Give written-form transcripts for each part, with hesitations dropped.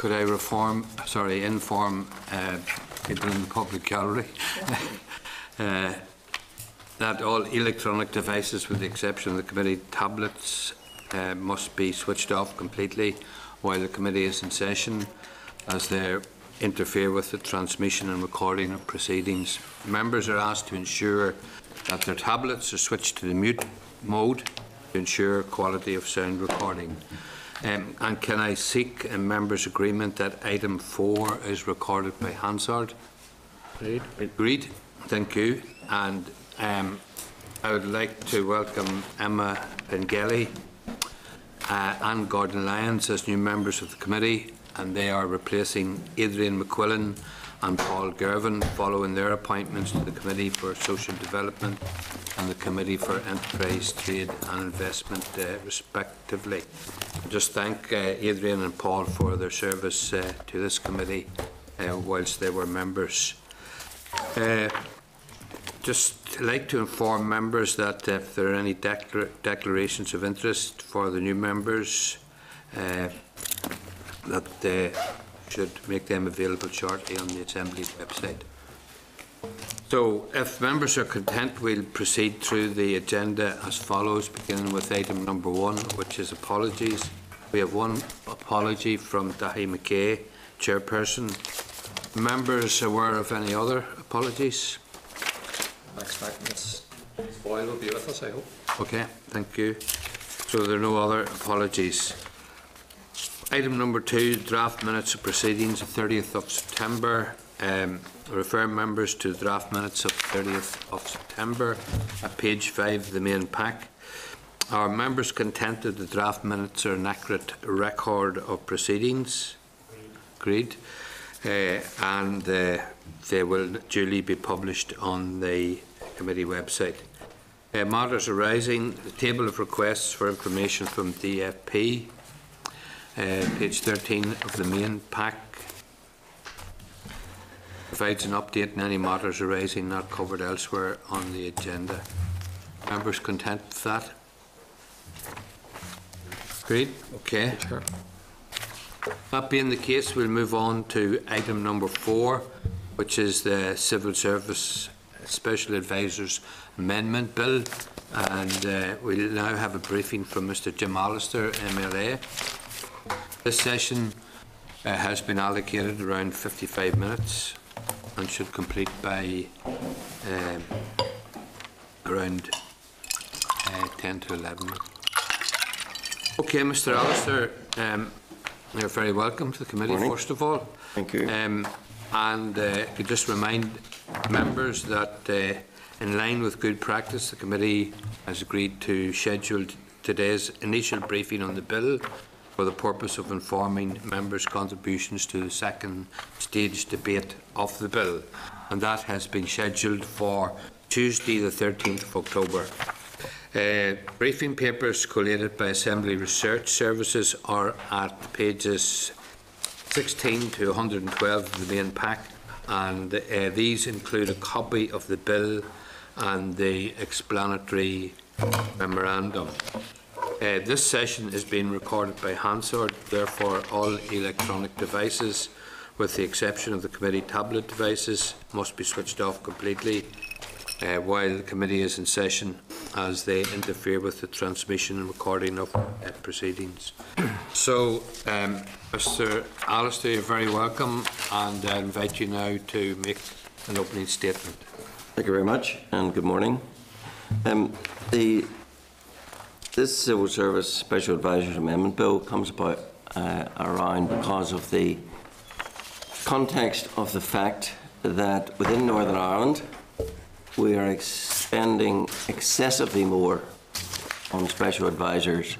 Could I inform people in the public gallery that all electronic devices, with the exception of the committee tablets, must be switched off completely while the committee is in session, as they interfere with the transmission and recording of proceedings. Members are asked to ensure that their tablets are switched to the mute mode to ensure quality of sound recording. And can I seek a members' agreement that item 4 is recorded by Hansard? Agreed. Thank you. And I would like to welcome Emma Pengelly and Gordon Lyons as new members of the committee, and they are replacing Adrian McQuillan and Paul Gervin following their appointments to the Committee for Social Development and the Committee for Enterprise, Trade and Investment, respectively. I just thank Adrian and Paul for their service to this committee whilst they were members. Just like to inform members that if there are any declarations of interest for the new members, that they should make them available shortly on the Assembly's website. So, if members are content, we'll proceed through the agenda as follows, beginning with item number 1, which is apologies. We have one apology from Dahi McKay, Chairperson. Members aware of any other apologies? I'm expecting Ms. Boyle will be with us, I hope. Okay, thank you. So there are no other apologies. Item number 2, draft minutes of proceedings of 30th of September. Refer members to draft minutes of 30th of September at page 5 of the main pack. Are members content that the draft minutes are an accurate record of proceedings? Agreed. And they will duly be published on the committee website. Matters arising, the table of requests for information from DFP, page 13 of the main pack, provides an update on any matters arising not covered elsewhere on the agenda. Members content with that? Agreed? Okay. Sure. That being the case, we'll move on to item number 4, which is the Civil Service Special Advisors Amendment Bill, and we'll now have a briefing from Mr. Jim Allister, MLA. This session has been allocated around 55 minutes and should complete by around 10 to 11. Okay, Mr. Allister, you're very welcome to the committee. Morning. First of all. Thank you. And could just remind members that in line with good practice, the committee has agreed to schedule today's initial briefing on the bill for the purpose of informing members' contributions to the second stage debate of the bill, and that has been scheduled for Tuesday the 13th of October. Briefing papers collated by Assembly Research Services are at pages 16 to 112 of the main pack, and these include a copy of the bill and the explanatory memorandum. This session is being recorded by Hansard, therefore all electronic devices, with the exception of the committee tablet devices, must be switched off completely while the committee is in session, as they interfere with the transmission and recording of proceedings. So, Mr. Allister, you're very welcome, and I invite you now to make an opening statement. Thank you very much, and good morning. This Civil Service Special Advisors Amendment Bill comes about around because of the context of the fact that within Northern Ireland we are spending excessively more on special advisors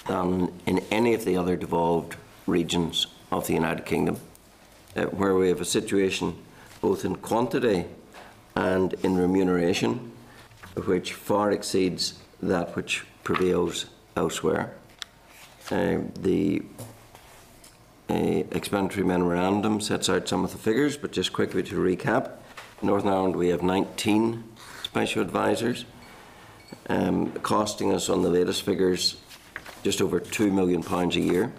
than in any of the other devolved regions of the United Kingdom, where we have a situation both in quantity and in remuneration which far exceeds that which prevails elsewhere. The explanatory memorandum sets out some of the figures, but just quickly to recap, in Northern Ireland we have 19 special advisors, costing us on the latest figures just over £2 million a year.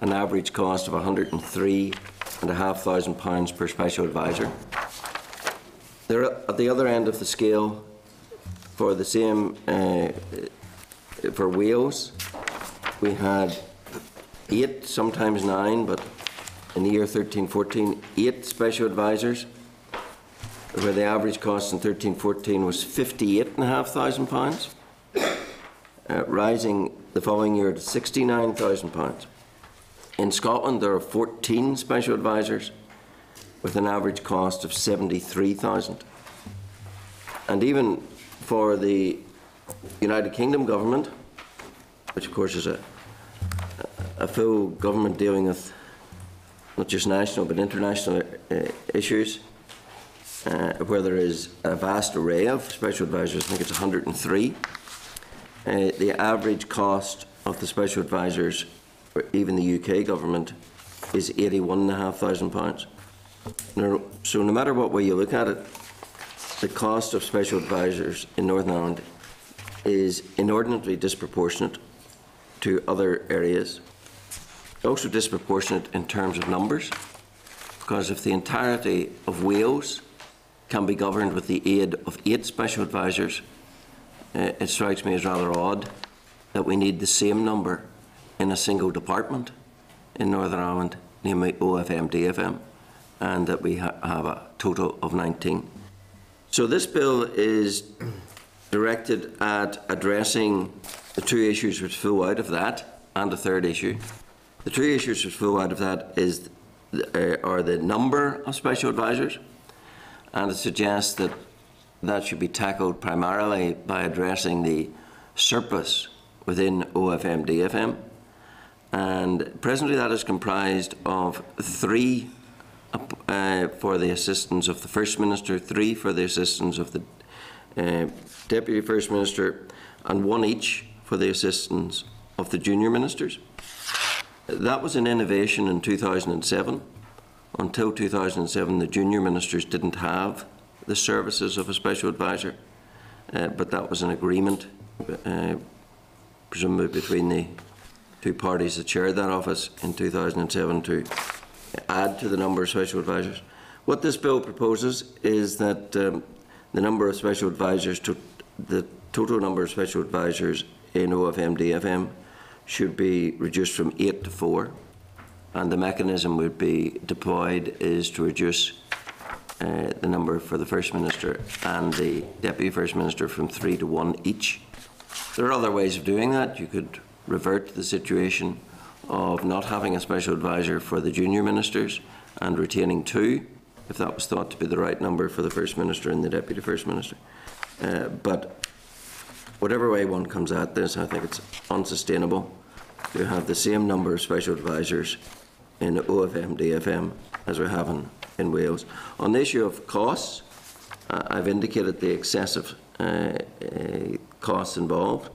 an average cost of £103,500 per special advisor. They're at the other end of the scale for the same, for Wales, we had 8, sometimes 9, but in the year 13-14, 8 special advisors, where the average cost in 13-14 was £58,500, rising the following year to £69,000. In Scotland, there are 14 special advisors with an average cost of £73,000. And even for the United Kingdom government, which of course is a full government dealing with not just national but international issues, where there is a vast array of special advisors, I think it's 103. The average cost of the special advisors for even the UK government is £81,500. So no matter what way you look at it, the cost of special advisors in Northern Ireland is inordinately disproportionate to other areas. Also disproportionate in terms of numbers, because if the entirety of Wales can be governed with the aid of 8 special advisors, it strikes me as rather odd that we need the same number in a single department in Northern Ireland, namely OFM DFM, and that we have a total of 19. So this bill is directed at addressing the 2 issues which flow out of that, and a third issue. The 2 issues which flow out of that are the number of special advisors, and it suggests that that should be tackled primarily by addressing the surplus within OFM DFM. And presently that is comprised of 3 for the assistance of the First Minister, 3 for the assistance of the Deputy First Minister, and 1 each for the assistance of the junior ministers. That was an innovation in 2007. Until 2007, the junior ministers didn't have the services of a special advisor, but that was an agreement, presumably between the 2 parties that shared that office in 2007 to add to the number of special advisors. What this bill proposes is that the number of special advisors, the total number of special advisors in OFM DFM should be reduced from 8 to 4, and the mechanism would be deployed is to reduce the number for the First Minister and the Deputy First Minister from 3 to 1 each. There are other ways of doing that. You could revert to the situation of not having a special advisor for the junior ministers and retaining 2, if that was thought to be the right number for the First Minister and the Deputy First Minister. But whatever way one comes at this, I think it's unsustainable to have the same number of special advisors in OFM DFM as we have in Wales. On the issue of costs, I've indicated the excessive costs involved,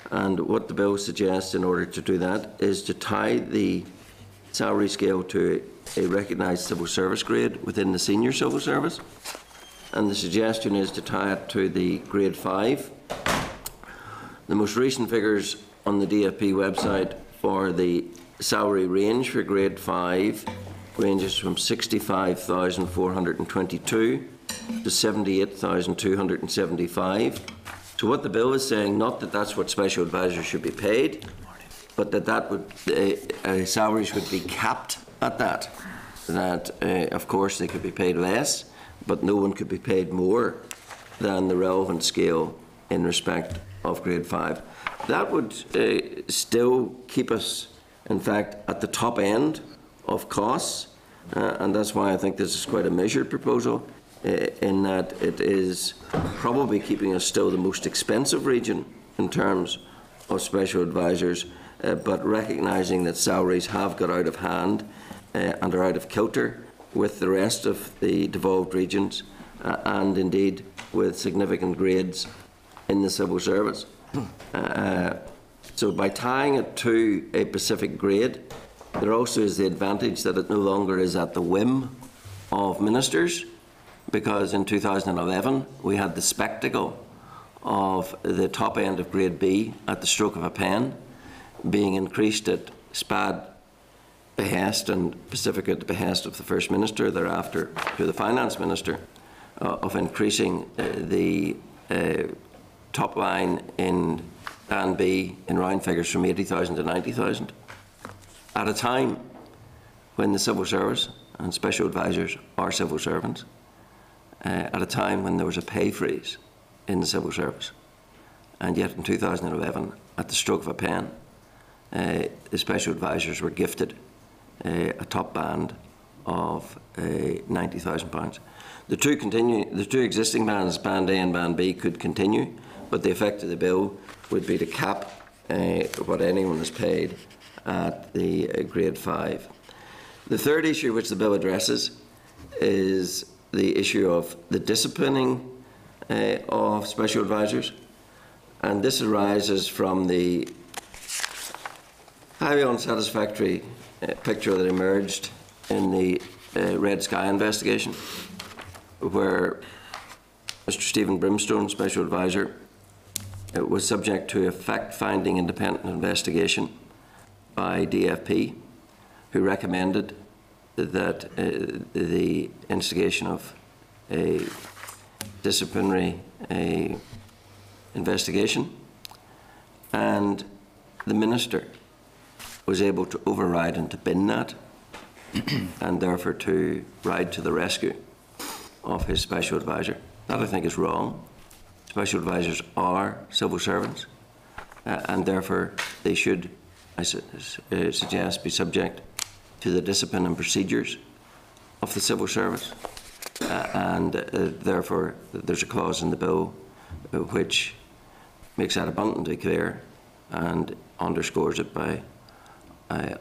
and what the bill suggests in order to do that is to tie the salary scale to a recognised civil service grade within the senior civil service, and the suggestion is to tie it to the grade 5. The most recent figures on the DFP website for the salary range for grade 5 ranges from 65,422 to 78,275. So what the bill is saying, not that that's what special advisors should be paid, but that would salaries would be capped at that. That of course they could be paid less, but no one could be paid more than the relevant scale in respect of grade 5. That would still keep us, in fact, at the top end of costs, and that's why I think this is quite a measured proposal, in that it is probably keeping us still the most expensive region in terms of special advisors, but recognising that salaries have got out of hand and are out of kilter with the rest of the devolved regions, and indeed with significant grades in the civil service. So by tying it to a specific grade, there also is the advantage that it no longer is at the whim of ministers, because in 2011 we had the spectacle of the top end of grade B at the stroke of a pen being increased at SPAD behest, and specifically at the behest of the First Minister, thereafter to the Finance Minister, of increasing the top line in Band B in round figures from 80,000 to 90,000, at a time when the civil service and special advisors are civil servants, at a time when there was a pay freeze in the civil service. And yet in 2011, at the stroke of a pen, the special advisors were gifted a top band of £90,000. The two existing bands, Band A and Band B, could continue, but the effect of the bill would be to cap what anyone is paid at the grade 5. The third issue which the bill addresses is the issue of the disciplining of special advisors, and this arises from the highly unsatisfactory picture that emerged in the Red Sky investigation, where Mr. Stephen Brimstone, Special Advisor, was subject to a fact-finding independent investigation by DFP, who recommended that the instigation of a disciplinary investigation, and the Minister was able to override and to bin that, and therefore to ride to the rescue of his special advisor. That, I think, is wrong. Special advisors are civil servants, and therefore they should, I suggest, be subject to the discipline and procedures of the civil service, and therefore there's a clause in the bill which makes that abundantly clear and underscores it by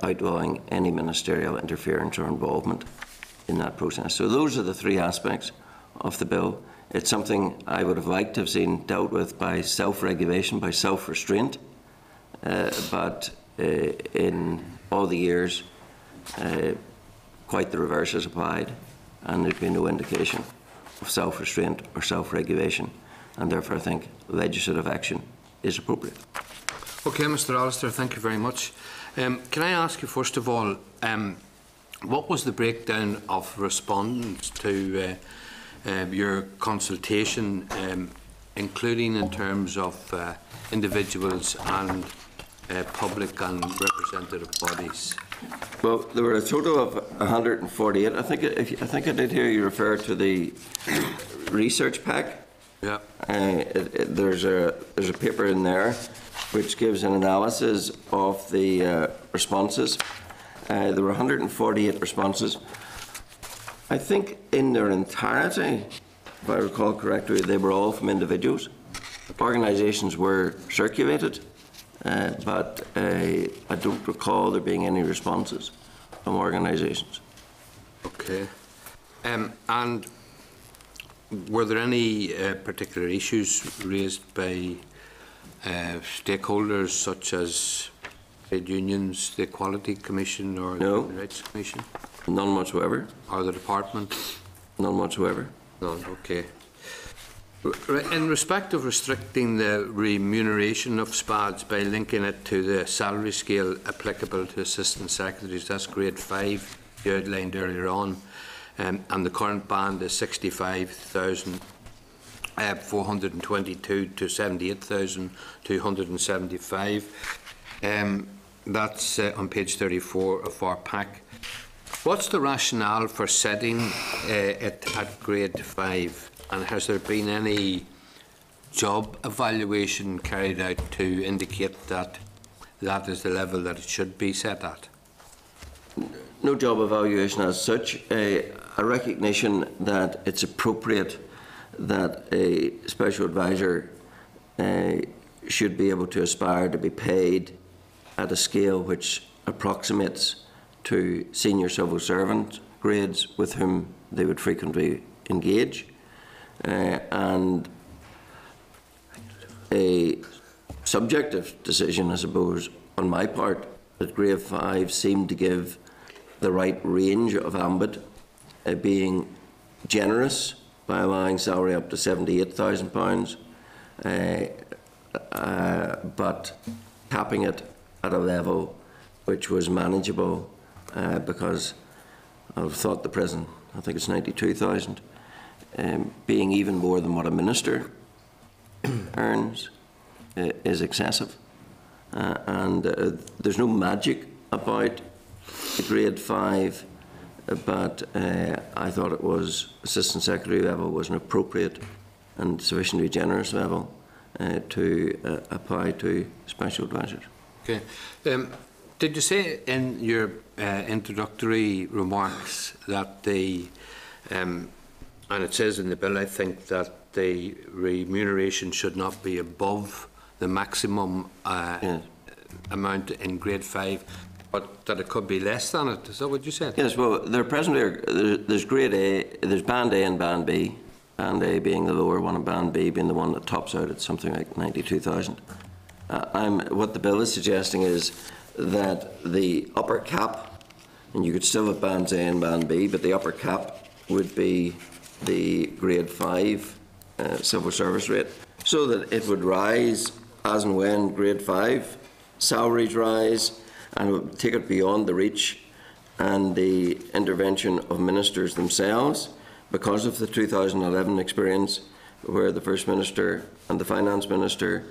outlawing any ministerial interference or involvement in that process. So those are the three aspects of the bill. It's something I would have liked to have seen dealt with by self-regulation, by self-restraint, but in all the years, quite the reverse is applied, and there's been no indication of self-restraint or self-regulation, and therefore I think legislative action is appropriate. Okay, Mr. Allister, thank you very much. Can I ask you, first of all, what was the breakdown of respondents to your consultation, including in terms of individuals and public and representative bodies? Well, there were a total of 148. I think I did hear you refer to the research pack. Yeah. There's a paper in there which gives an analysis of the responses. There were 148 responses. I think in their entirety, if I recall correctly, they were all from individuals. Organisations were circulated, but I don't recall there being any responses from organisations. Okay. And were there any particular issues raised by stakeholders such as trade unions, the Equality Commission or No. the Human Rights Commission? None whatsoever. Or the department? None whatsoever. None, okay. In respect of restricting the remuneration of SPADs by linking it to the salary scale applicable to assistant secretaries, that's grade 5, you outlined earlier on, and the current band is 65,422 to 78,275. That's on page 34 of our pack. What's the rationale for setting it at grade 5? And has there been any job evaluation carried out to indicate that that is the level that it should be set at? No job evaluation as such. A recognition that it's appropriate that a special advisor should be able to aspire to be paid at a scale which approximates to senior civil servant grades with whom they would frequently engage. And a subjective decision, I suppose, on my part, that grade 5 seemed to give the right range of ambit, being generous by allowing salary up to £78,000, but capping it at a level which was manageable because I've thought the present, I think it's 92,000, being even more than what a minister earns is excessive. And there's no magic about the grade 5, but I thought it was Assistant Secretary level was an appropriate and sufficiently generous level to apply to special advisors. Okay. Did you say in your introductory remarks that the, and it says in the bill, I think, that the remuneration should not be above the maximum Yes. amount in grade 5, but that it could be less than it? Is that what you said? Yes, well, there presently there's grade A, there's band A and band B. Band A being the lower one and band B being the one that tops out at something like 92,000. What the bill is suggesting is that the upper cap, and you could still have bands A and band B, but the upper cap would be the grade 5 civil service rate, so that it would rise as and when grade 5 salaries rise, and it would take it beyond the reach and the intervention of ministers themselves, because of the 2011 experience where the First Minister and the Finance Minister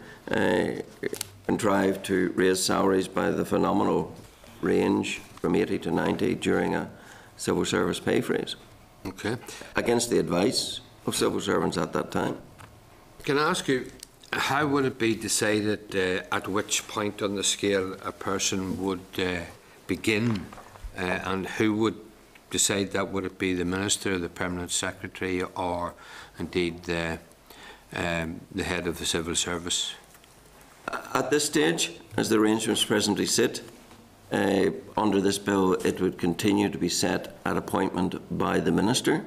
contrived to raise salaries by the phenomenal range from 80 to 90 during a civil service pay freeze. Okay. Against the advice of civil servants at that time. Can I ask you, how would it be decided at which point on the scale a person would begin, and who would decide that? Would it be the Minister, the Permanent Secretary, or indeed the head of the civil service? At this stage, as the arrangements presently sit, under this bill, it would continue to be set at appointment by the Minister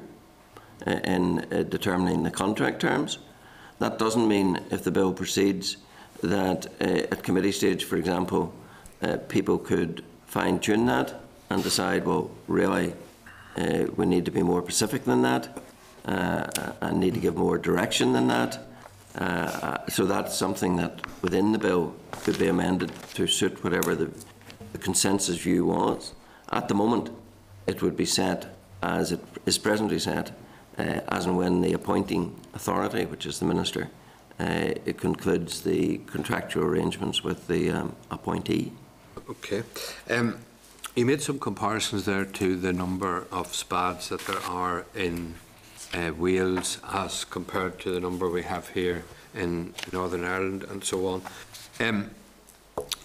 in determining the contract terms. That doesn't mean, if the bill proceeds, that at committee stage, for example, people could fine-tune that and decide, well, really, we need to be more specific than that, and need to give more direction than that. So that's something that within the bill could be amended to suit whatever the consensus view was. At the moment, it would be set as it is presently set, as and when the appointing authority, which is the Minister, it concludes the contractual arrangements with the appointee. Okay. You made some comparisons there to the number of SPADs that there are in Wales as compared to the number we have here in Northern Ireland and so on.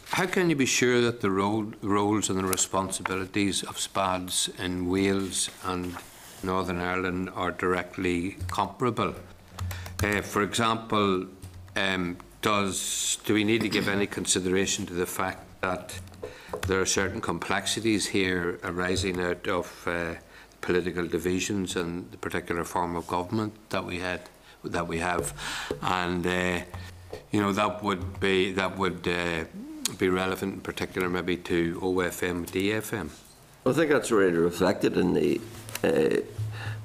How can you be sure that the roles and the responsibilities of SPADs in Wales and Northern Ireland are directly comparable? For example, do we need to give any consideration to the fact that there are certain complexities here arising out of political divisions and the particular form of government that we have, and you know, that would be relevant in particular maybe to OFM, DFM? I think that's already reflected in the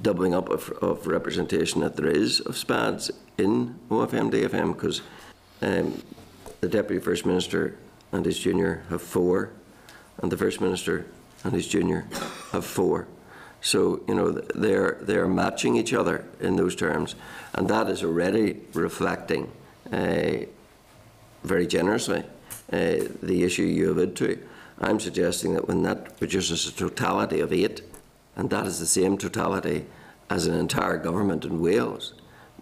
doubling up of representation that there is of SPADs in OFM, DFM, because the Deputy First Minister and his junior have 4, and the First Minister and his junior have 4. So, you know, they're matching each other in those terms, and that is already reflecting very generously the issue you allude to. I'm suggesting that when that produces a totality of 8, and that is the same totality as an entire government in Wales,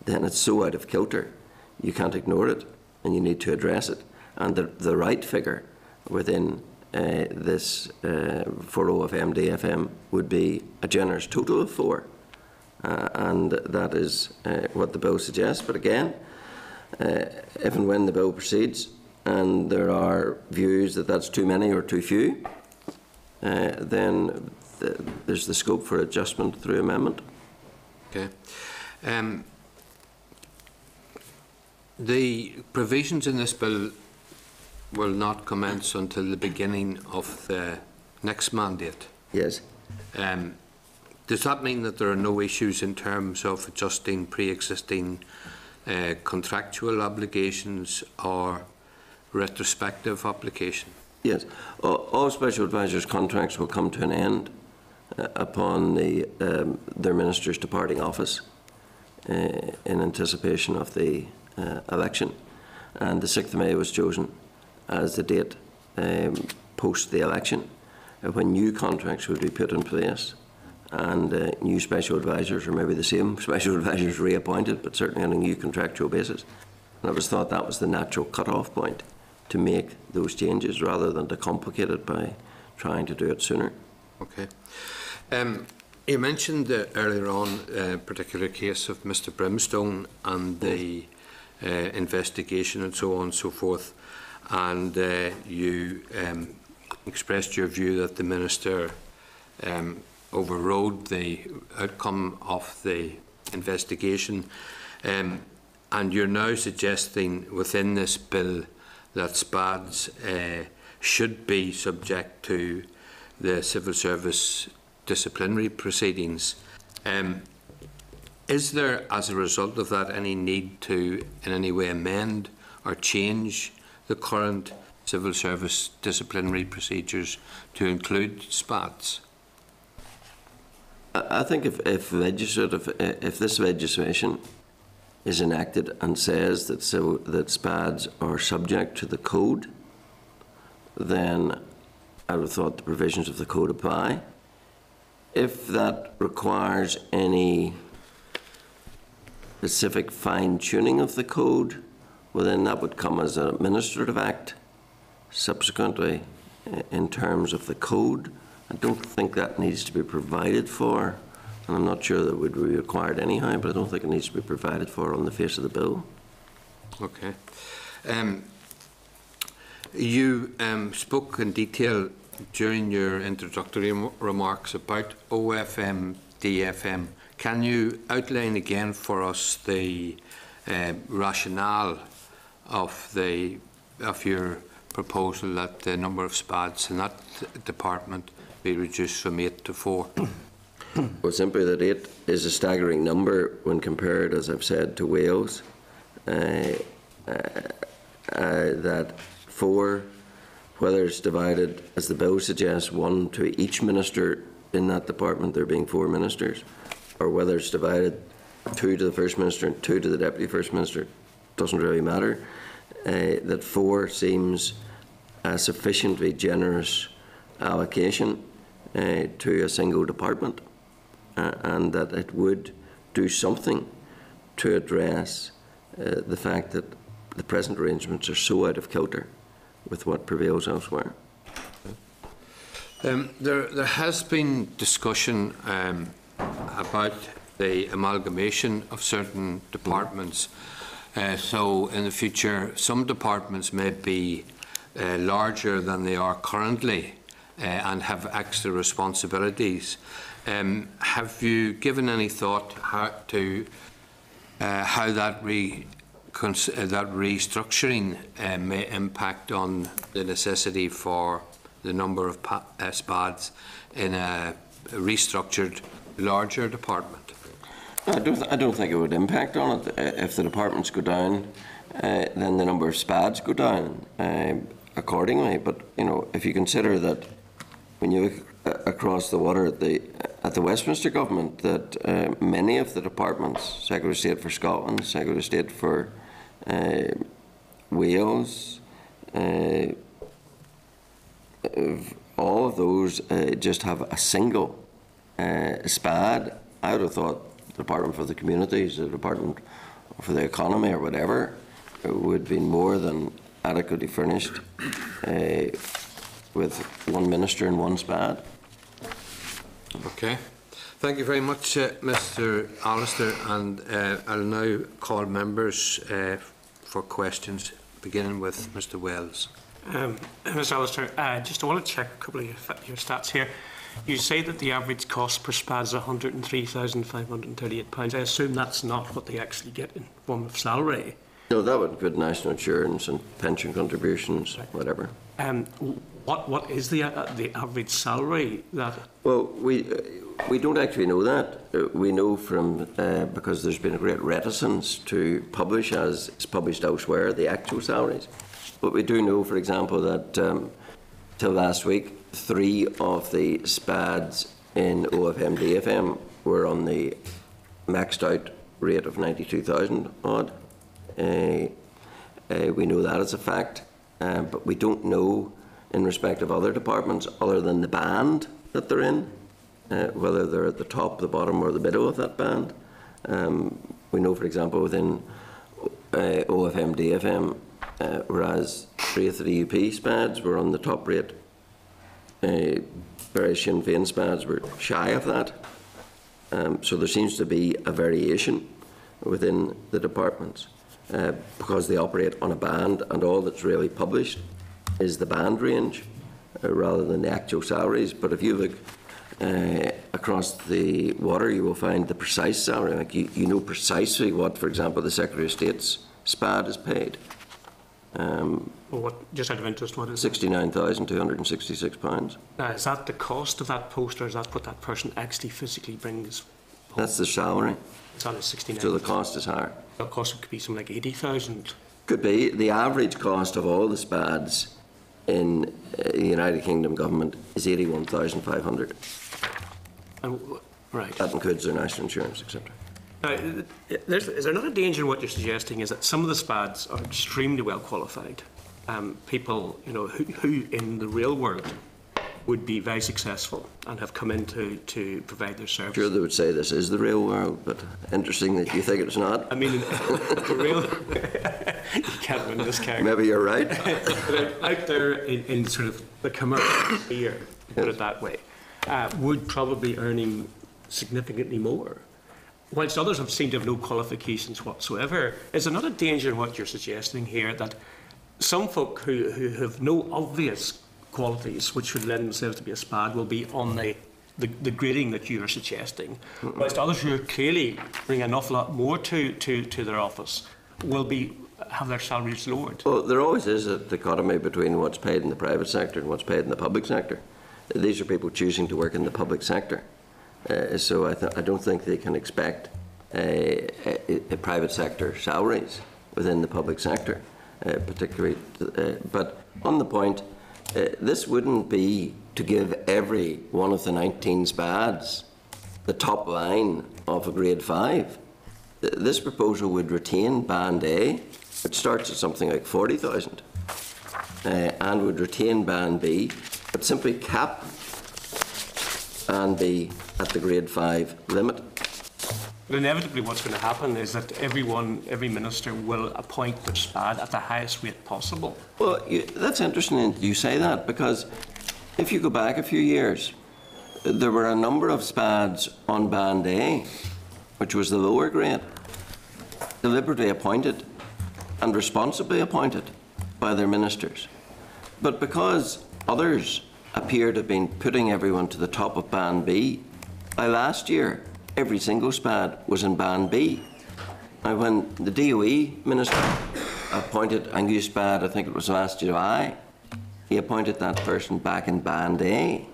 then it's so out of kilter, you can't ignore it, and you need to address it. And the right figure within this for OFM, DFM would be a generous total of 4. And that is what the bill suggests. But again, if and when the bill proceeds and there are views that that's too many or too few, then there's the scope for adjustment through amendment. Okay. The provisions in this bill will not commence until the beginning of the next mandate. Yes. Does that mean that there are no issues in terms of adjusting pre-existing contractual obligations or retrospective application? Yes. All special advisors' contracts will come to an end upon their minister's departing office in anticipation of the election. And the 6th of May was chosen as the date post the election when new contracts would be put in place and new special advisors, or maybe the same special advisors reappointed, but certainly on a new contractual basis. And it was thought that was the natural cut-off point to make those changes rather than to complicate it by trying to do it sooner. Okay. You mentioned earlier on a particular case of Mr. Brimstone and the investigation and so on and so forth, and you expressed your view that the Minister overrode the outcome of the investigation, and you're now suggesting within this bill that SPADs should be subject to the civil service disciplinary proceedings. Is there, as a result of that, any need to in any way amend or change the current civil service disciplinary procedures to include SPADs? I think if this legislation is enacted and says that that SPADs are subject to the code, then I would have thought the provisions of the code apply. If that requires any specific fine-tuning of the code, well then that would come as an administrative act subsequently in terms of the code. I don't think that needs to be provided for, and I'm not sure that it would be required anyhow, but I don't think it needs to be provided for on the face of the bill. Okay. You spoke in detail during your introductory remarks about OFM, DFM. Can you outline again for us the rationale of your proposal that the number of SPADs in that department be reduced from 8 to 4? Well, simply that 8 is a staggering number when compared, as I've said, to Wales. That 4, whether it's divided, as the bill suggests, 1 to each minister in that department, there being 4 ministers, or whether it's divided 2 to the First Minister and 2 to the Deputy First Minister, doesn't really matter. That 4 seems a sufficiently generous allocation to a single department, and that it would do something to address the fact that the present arrangements are so out of kilter with what prevails elsewhere. There has been discussion about the amalgamation of certain departments. So in the future, some departments may be larger than they are currently and have extra responsibilities. Have you given any thought to how that restructuring may impact on the necessity for the number of SPADs in a restructured, larger department? I don't think it would impact on it. If the departments go down, then the number of SPADs go down accordingly. But you know, if you consider that when you look across the water at the Westminster government, that many of the departments, Secretary of State for Scotland, Secretary of State for Wales, all of those just have a single SPAD. I would have thought the Department for the Communities, the Department for the Economy or whatever, would be more than adequately furnished with 1 minister and 1 SPAD. Okay. Thank you very much, Mr. Allister, and I'll now call members for questions, beginning with Mr. Wells. Mr. Allister, I want to check a couple of your stats here. You say that the average cost per SPAD is £103,538. I assume that's not what they actually get in form of salary. No, that would include national insurance and pension contributions, right, whatever. What is the average salary that? Well, we don't actually know that. We know from because there's been a great reticence to publish, as is published elsewhere, the actual salaries. But we do know, for example, that till last week, 3 of the SPADs in OFM DFM were on the maxed out rate of 92,000 odd. We know that as a fact, but we don't know in respect of other departments other than the band that they're in, whether they're at the top, the bottom or the middle of that band. We know, for example, within OFM DFM, whereas 3 of the DUP SPADs were on the top rate, various Sinn Féin SPADs were shy of that. So there seems to be a variation within the departments because they operate on a band, and all that's really published is the band range rather than the actual salaries. But if you look across the water, you will find the precise salary. Like you know precisely what, for example, the Secretary of State's SPAD is paid. Well, what, just out of interest, what is it? £69,266. Now, is that the cost of that post, or is that what that person actually physically brings home? That's the salary. It's on 69. So the cost is higher. The cost could be something like 80,000. Could be. The average cost of all the SPADs in the United Kingdom government is 81,500. Right. That includes their national insurance, etc. Now, is there not a danger in what you're suggesting is that some of the SPADs are extremely well qualified people, you know, who in the real world would be very successful and have come in to provide their service? Sure, they would say this is the real world, but interesting that you think it's not. I mean, the real you can't win this character. Maybe you're right. But out there in sort of the commercial sphere, put it that way, would probably earning significantly more, whilst others have seemed to have no qualifications whatsoever. Is there not a danger in what you're suggesting here that some folk who have no obvious qualities which would lend themselves to be a SPAD will be on the grading that you are suggesting, whilst others who clearly bring an awful lot more to their office will have their salaries lowered? Well, there always is a dichotomy between what's paid in the private sector and what's paid in the public sector. These are people choosing to work in the public sector. So I don't think they can expect a private sector salaries within the public sector, particularly. But on the point, this wouldn't be to give every one of the 19 SPADs the top line of a grade 5. This proposal would retain Band A, which starts at something like 40,000, and would retain Band B, but simply cap Band B at the grade 5 limit. But inevitably what's going to happen is that every minister will appoint their SPAD at the highest rate possible. Well, that's interesting you say that, because if you go back a few years, there were a number of SPADs on Band A, which was the lower grade, deliberately appointed and responsibly appointed by their ministers. But because others appear to have been putting everyone to the top of Band B, by last year, every single SPAD was in Band B. Now, when the DOE minister appointed a new SPAD, I think it was last July, he appointed that person back in Band A,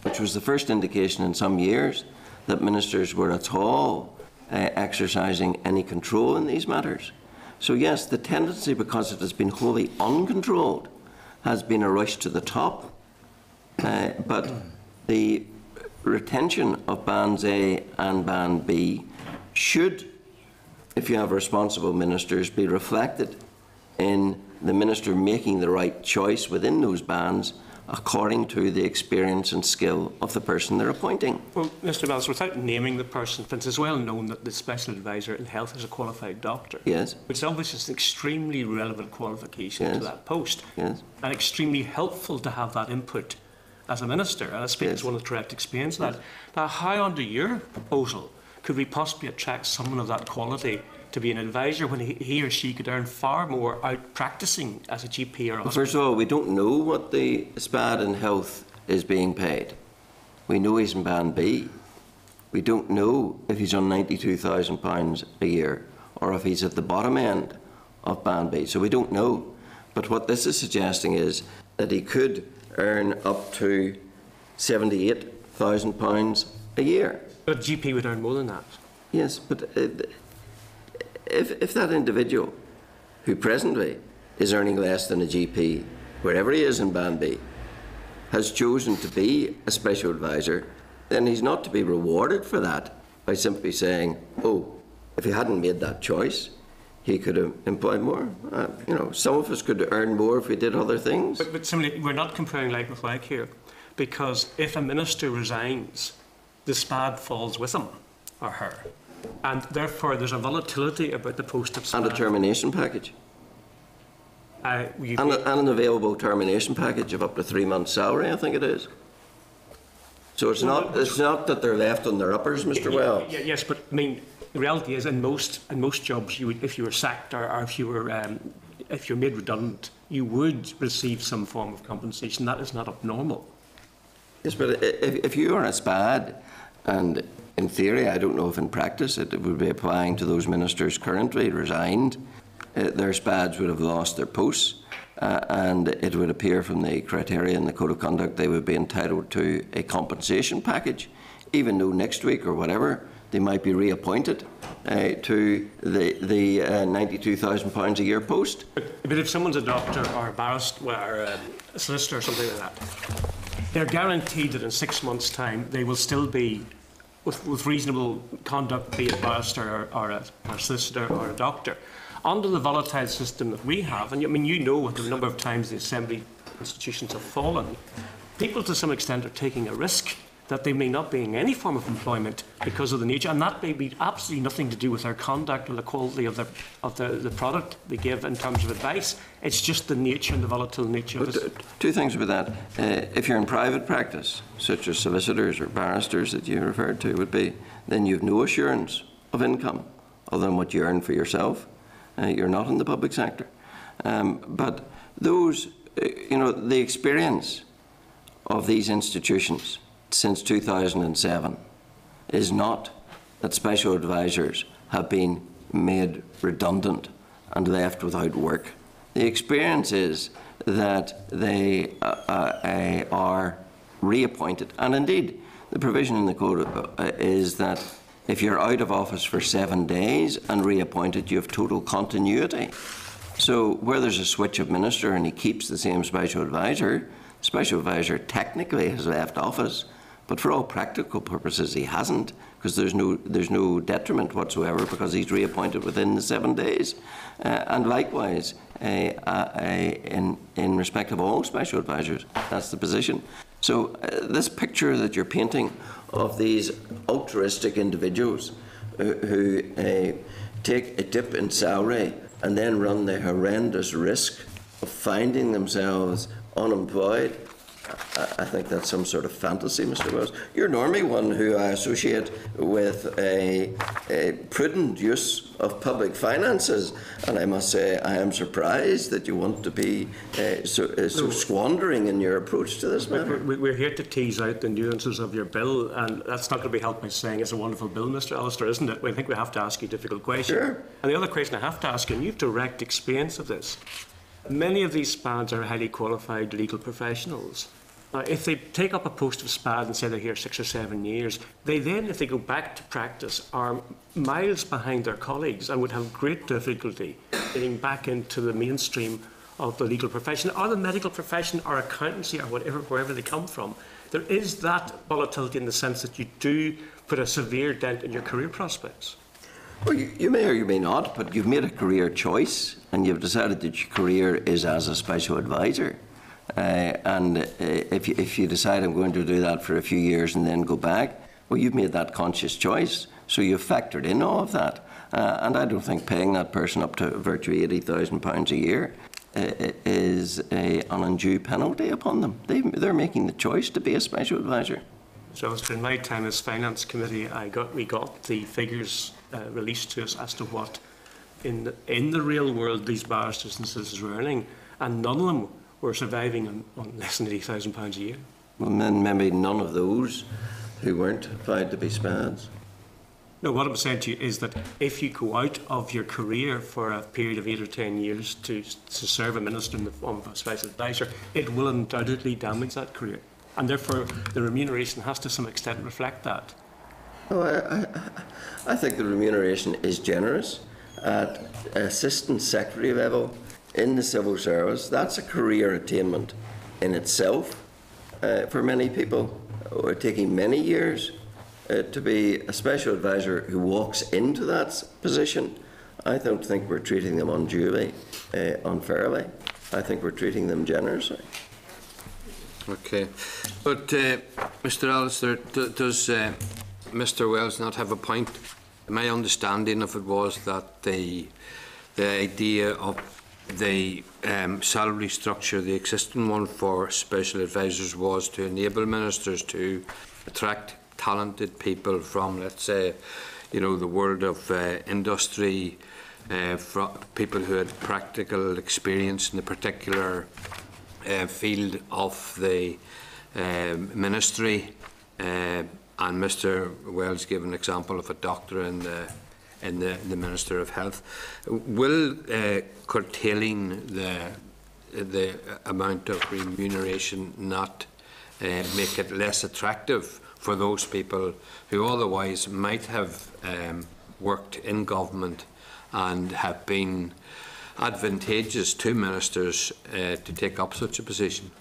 which was the first indication in some years that ministers were at all exercising any control in these matters. So yes, the tendency, because it has been wholly uncontrolled, has been a rush to the top. But the retention of Bands A and Band B should, if you have responsible ministers, be reflected in the minister making the right choice within those bands according to the experience and skill of the person they're appointing. Well, Mr. Bells, without naming the person, it's well known that the Special Advisor in Health is a qualified doctor. Yes. Which obviously is an extremely relevant qualification Yes. to that post. Yes. And extremely helpful to have that input as a minister. And I speak Yes. as one of the direct experience of that. Now, how under your proposal could we possibly attract someone of that quality to be an advisor when he or she could earn far more out practising as a GP or a Well, first of all, we don't know what the SPAD in Health is being paid. We know he's in Band B. We don't know if he's on £92,000 a year or if he's at the bottom end of Band B. So we don't know. But what this is suggesting is that he could earn up to £78,000 a year. But a GP would earn more than that. Yes, but if that individual who presently is earning less than a GP, wherever he is in Band B, has chosen to be a special advisor, then he's not to be rewarded for that by simply saying, oh, if he hadn't made that choice, he could have employed more. Some of us could earn more if we did other things. But similarly, we're not comparing like with like here, because if a minister resigns, the SPAD falls with him or her, and therefore there's a volatility about the post of SPAD. And a termination package. And an available termination package of up to 3 months' salary, I think it is. So it's not that they're left on their uppers, Mr. Wells. Yes, but I mean, the reality is in most jobs, you would, if you were sacked or if you're made redundant, you would receive some form of compensation. That is not abnormal. Yes, but if you are a SPAD, and in theory, I don't know if in practice it would be applying to those ministers currently resigned, their SPADs would have lost their posts, and it would appear from the criteria in the Code of Conduct they would be entitled to a compensation package, even though next week or whatever they might be reappointed to the £92,000 a year post. But if someone's a doctor or a barrister or a solicitor or something like that, they're guaranteed that in 6 months' time they will still be, with reasonable conduct, be a barrister or a solicitor or a doctor. Under the volatile system that we have, and I mean, with the number of times the Assembly institutions have fallen, people to some extent are taking a risk that they may not be in any form of employment because of the nature, and that may be absolutely nothing to do with their conduct or the quality of the product they give in terms of advice. It's just the nature and the volatile nature of it. Two things with that. If you're in private practice, such as solicitors or barristers that you referred to would be, then you've no assurance of income other than what you earn for yourself. You're not in the public sector. But those, the experience of these institutions since 2007 is not that special advisors have been made redundant and left without work. The experience is that they are reappointed, and indeed the provision in the code is that if you're out of office for 7 days and reappointed, you have total continuity. So where there's a switch of minister and he keeps the same special advisor technically has left office, but for all practical purposes he hasn't, because there's no detriment whatsoever because he's reappointed within the 7 days. And likewise, in respect of all special advisors, that's the position. So this picture that you're painting of these altruistic individuals who take a dip in salary and then run the horrendous risk of finding themselves unemployed, I think that's some sort of fantasy, Mr. Wells. You're normally one who I associate with a prudent use of public finances, and I must say I am surprised that you want to be so squandering in your approach to this matter. We're here to tease out the nuances of your bill, and that's not going to be helped by saying it's a wonderful bill, Mr. Allister, isn't it? I think we have to ask you a difficult question. Sure. And the other question I have to ask you, and you have direct experience of this, many of these SPADs are highly qualified legal professionals. Now, if they take up a post of SPAD and say they're here 6 or 7 years, they then, if they go back to practice, are miles behind their colleagues and would have great difficulty getting back into the mainstream of the legal profession or the medical profession or accountancy or wherever they come from. There is that volatility in the sense that you do put a severe dent in your career prospects. Well, you may or you may not, but you've made a career choice and you've decided that your career is as a special advisor. If you decide I'm going to do that for a few years and then go back, well, you've made that conscious choice. So you've factored in all of that. And I don't think paying that person up to virtually £80,000 a year is an undue penalty upon them. They're making the choice to be a special advisor. So in my time as Finance Committee, we got the figures released to us as to what in the real world these barristers and solicitors were earning, and none of them were surviving on less than £80,000 a year. Well, then maybe none of those who weren't applied to be SPADs. No, what I'm saying to you is that if you go out of your career for a period of 8 or 10 years to serve a minister in the form of a special advisor, it will undoubtedly damage that career. And therefore, the remuneration has to some extent reflect that. Oh, I think the remuneration is generous. At Assistant Secretary level in the civil service, that's a career attainment in itself. for many people, or taking many years, to be a special advisor who walks into that position. I don't think we're treating them unduly, unfairly. I think we're treating them generously. Okay. But, Mr. Alistair, does Mr. Wells not have a point? My understanding of it was that the idea of the salary structure, the existing one for special advisors, was to enable ministers to attract talented people from, let's say, you know, the world of industry, from people who had practical experience in the particular field of the ministry. And Mr. Wells gave an example of a doctor in the Minister of Health. Will curtailing the amount of remuneration not make it less attractive for those people who otherwise might have worked in government and have been advantageous to ministers to take up such a position?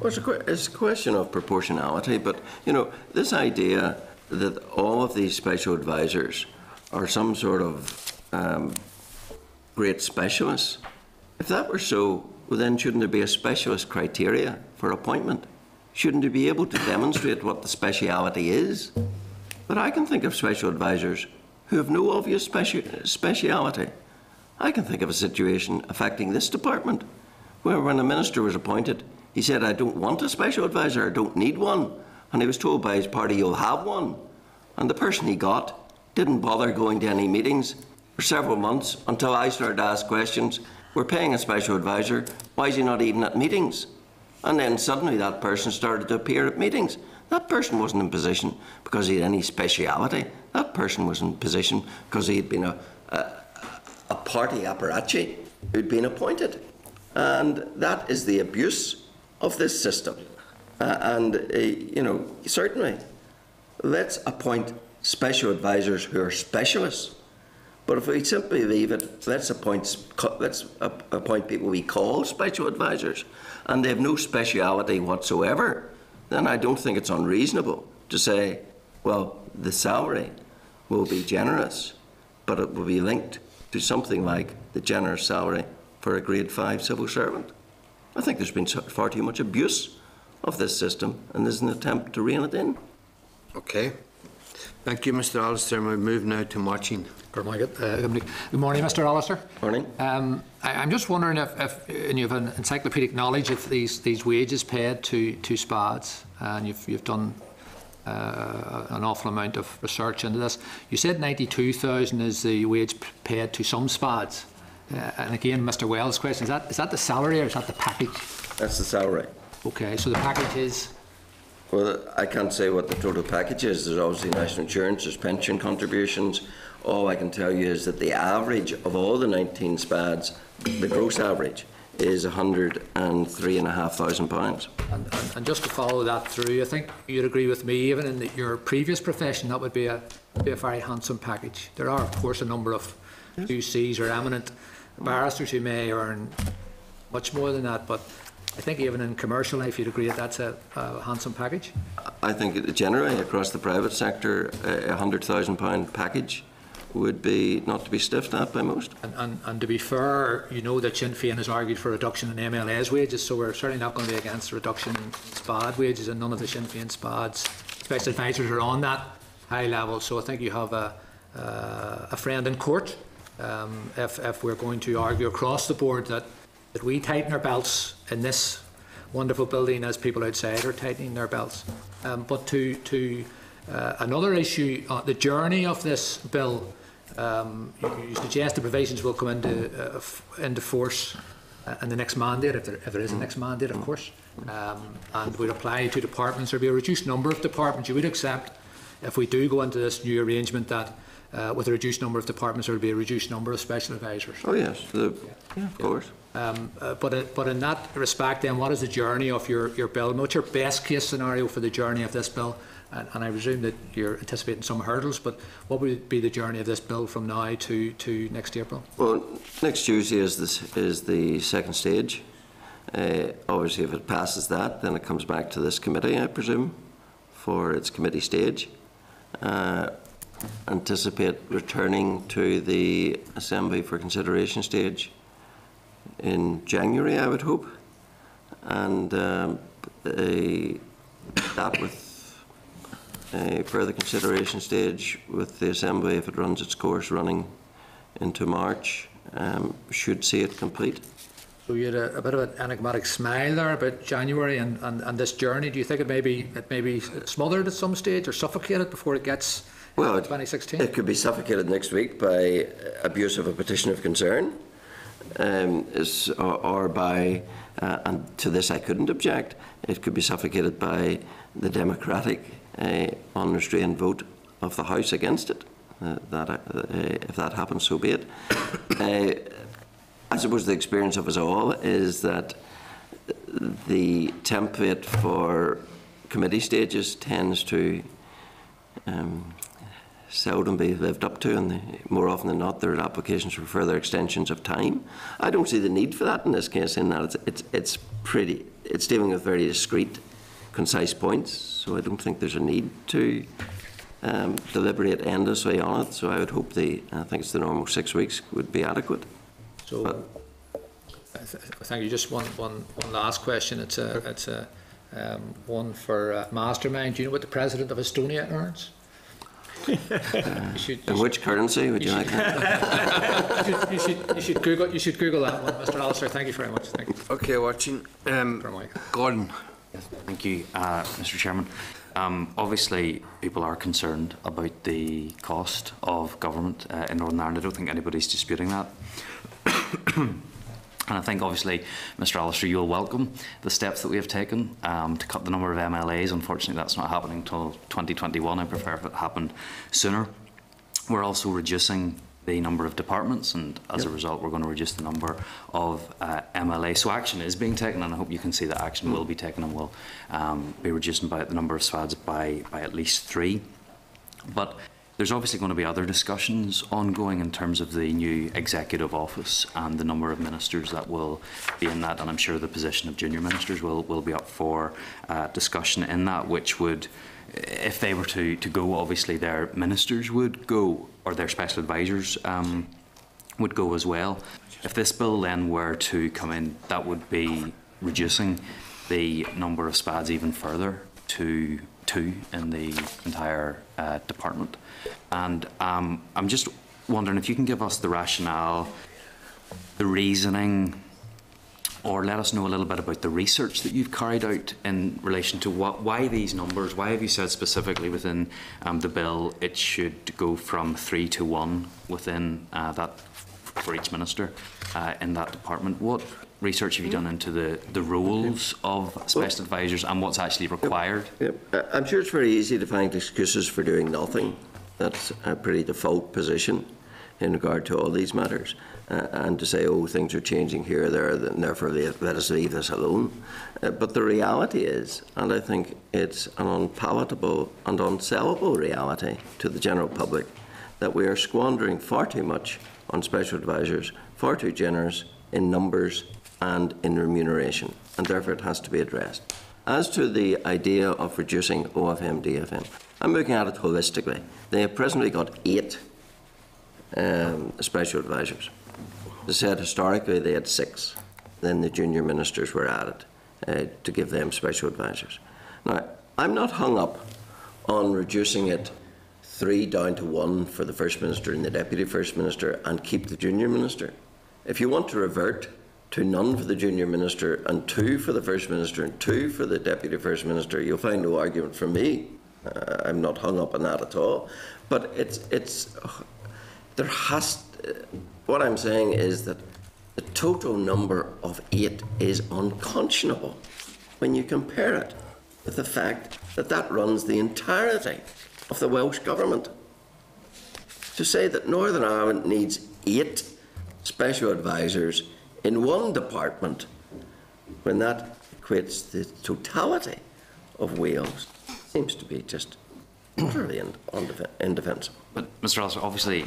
Well, it's a question of proportionality, but, you know, this idea that all of these special advisors are some sort of great specialists, if that were so, well, then shouldn't there be a specialist criteria for appointment? Shouldn't you be able to demonstrate what the speciality is? But I can think of special advisors who have no obvious speciality. I can think of a situation affecting this department where, when a minister was appointed, he said, I don't want a special advisor, I don't need one. And he was told by his party, you'll have one. And the person he got didn't bother going to any meetings for several months until I started to ask questions. We're paying a special advisor, why is he not even at meetings? And then suddenly that person started to appear at meetings. That person wasn't in position because he had any speciality. That person was in position because he had been a party apparatchik who'd been appointed. And that is the abuse of this system. You know, certainly, let's appoint special advisors who are specialists. But if we simply leave it, let's appoint people we call special advisors, and they have no speciality whatsoever, then I don't think it's unreasonable to say, well, the salary will be generous, but it will be linked to something like the generous salary for a grade 5 civil servant. I think there's been far too much abuse of this system, and there's an attempt to rein it in. Okay. Thank you, Mr. Alistair. We move now to Martin. Good morning, Mr. Alistair. Morning. I'm just wondering if and you have an encyclopedic knowledge of these wages paid to SPADs, and you've done an awful amount of research into this. You said 92,000 is the wage paid to some SPADs. And again, Mr. Wells' question, is that the salary or is that the package? That's the salary. Okay, so the package is? Well, I can't say what the total package is. There's obviously national insurance, there's pension contributions. All I can tell you is that the average of all the 19 SPADs, the gross average, is £103,500. And just to follow that through, I think you'd agree with me, even in your previous profession, that would be a very handsome package. There are, of course, a number of QCs or eminent barristers who may earn much more than that, but I think even in commercial life you'd agree that that's a handsome package. I think generally across the private sector, a £100,000 package would be not to be stiffed at by most. And to be fair, you know that Sinn Féin has argued for a reduction in MLA's wages, so we're certainly not going to be against a reduction in SPAD wages, and none of the Sinn Féin SPADs, special advisors, are on that high level. So I think you have a friend in court if we're going to argue across the board that we tighten our belts in this wonderful building as people outside are tightening their belts. But to another issue, the journey of this bill, you suggest the provisions will come into force in the next mandate, if there is a next mandate, of course, and would apply to departments. There will be a reduced number of departments. You would accept, if we do go into this new arrangement, that with a reduced number of departments there will be a reduced number of special advisors. Oh yes, of course. But in that respect, then, what is the journey of your bill? What's your best case scenario for the journey of this bill? And I presume that you're anticipating some hurdles, but what would be the journey of this bill from now to next April? Well, next Tuesday is the second stage. Obviously, if it passes that, then it comes back to this committee, I presume, for its committee stage. Anticipate returning to the Assembly for consideration stage in January, I would hope, and that with a further consideration stage with the Assembly, if it runs its course, running into March, should see it complete. So you had a bit of an enigmatic smile there about January and this journey. Do you think it may be smothered at some stage or suffocated before it gets Well, 2016? It could be suffocated next week by abuse of a petition of concern, or by, and to this I couldn't object, it could be suffocated by the democratic unrestrained vote of the House against it. If that happens, so be it. I suppose the experience of us all is that the template for committee stages tends to seldom be lived up to, and more often than not there are applications for further extensions of time. I don't see the need for that in this case, in that it's dealing with very discrete, concise points, so I don't think there's a need to deliberate endlessly on it. So I would hope I think it's the normal 6 weeks would be adequate. So, thank you. Just one last question. It's a one for Mastermind. Do you know what the President of Estonia earns? In which currency would you like that? You should Google that one, Mr. Alistair. Thank you very much. Thank you. Okay, watching. Gordon. Yes, thank you, Mr. Chairman. Obviously, people are concerned about the cost of government in Northern Ireland. I don't think anybody's disputing that. And I think, obviously, Mr. Alistair, you'll welcome the steps that we have taken to cut the number of MLAs. Unfortunately, that's not happening until 2021. I prefer if it happened sooner. We're also reducing the number of departments, and as a result, we're going to reduce the number of MLA. So action is being taken, and I hope you can see that action will be taken, and will be reducing by the number of SWADs by at least 3. But there's obviously going to be other discussions ongoing in terms of the new executive office and the number of ministers that will be in that, and I'm sure the position of junior ministers will be up for discussion in that, which would, if they were to go, obviously their ministers would go, or their special advisors would go as well. If this bill then were to come in, that would be reducing the number of SPADs even further to 2 in the entire department. And I'm just wondering if you can give us the rationale, the reasoning, or let us know a little bit about the research that you've carried out in relation to why these numbers. Why have you said specifically within the bill it should go from 3 to 1 within that for each minister in that department? What research have you done into the roles of special advisors and what's actually required? I'm sure it's very easy to find excuses for doing nothing. That's a pretty default position in regard to all these matters, and to say, oh, things are changing here or there, and therefore let us leave this alone. But the reality is, and I think it's an unpalatable and unsellable reality to the general public, that we are squandering far too much on special advisors, far too generous in numbers and in remuneration, and therefore it has to be addressed. As to the idea of reducing OFM, DFM, I'm looking at it holistically. They have presently got 8 special advisors. They said historically they had 6. Then the junior ministers were added to give them special advisors. Now, I'm not hung up on reducing it 3 down to 1 for the First Minister and the Deputy First Minister and keep the junior minister. If you want to revert to none for the junior minister and 2 for the First Minister and 2 for the Deputy First Minister, you'll find no argument from me. I'm not hung up on that at all. But what I'm saying is that the total number of 8 is unconscionable when you compare it with the fact that that runs the entirety of the Welsh Government. To say that Northern Ireland needs 8 special advisors in one department when that equates the totality of Wales seems to be just utterly indefensible. But Mr. Alistair, obviously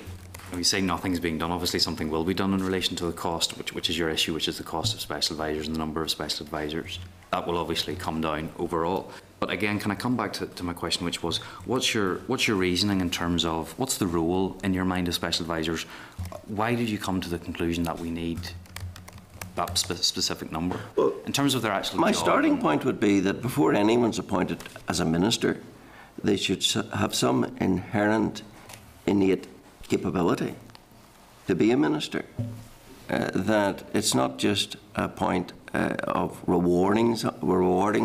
When you say nothing's being done, obviously something will be done in relation to the cost, which is your issue, which is the cost of special advisors and the number of special advisors. That will obviously come down overall. But again, can I come back to my question, which was, what's your reasoning in terms of, what's the role in your mind of special advisors? Why did you come to the conclusion that we need that specific number? Well, in terms of their actual my job? starting point would be that before anyone's appointed as a minister, they should have some inherent, innate capability to be a minister. That it's not just a point of rewarding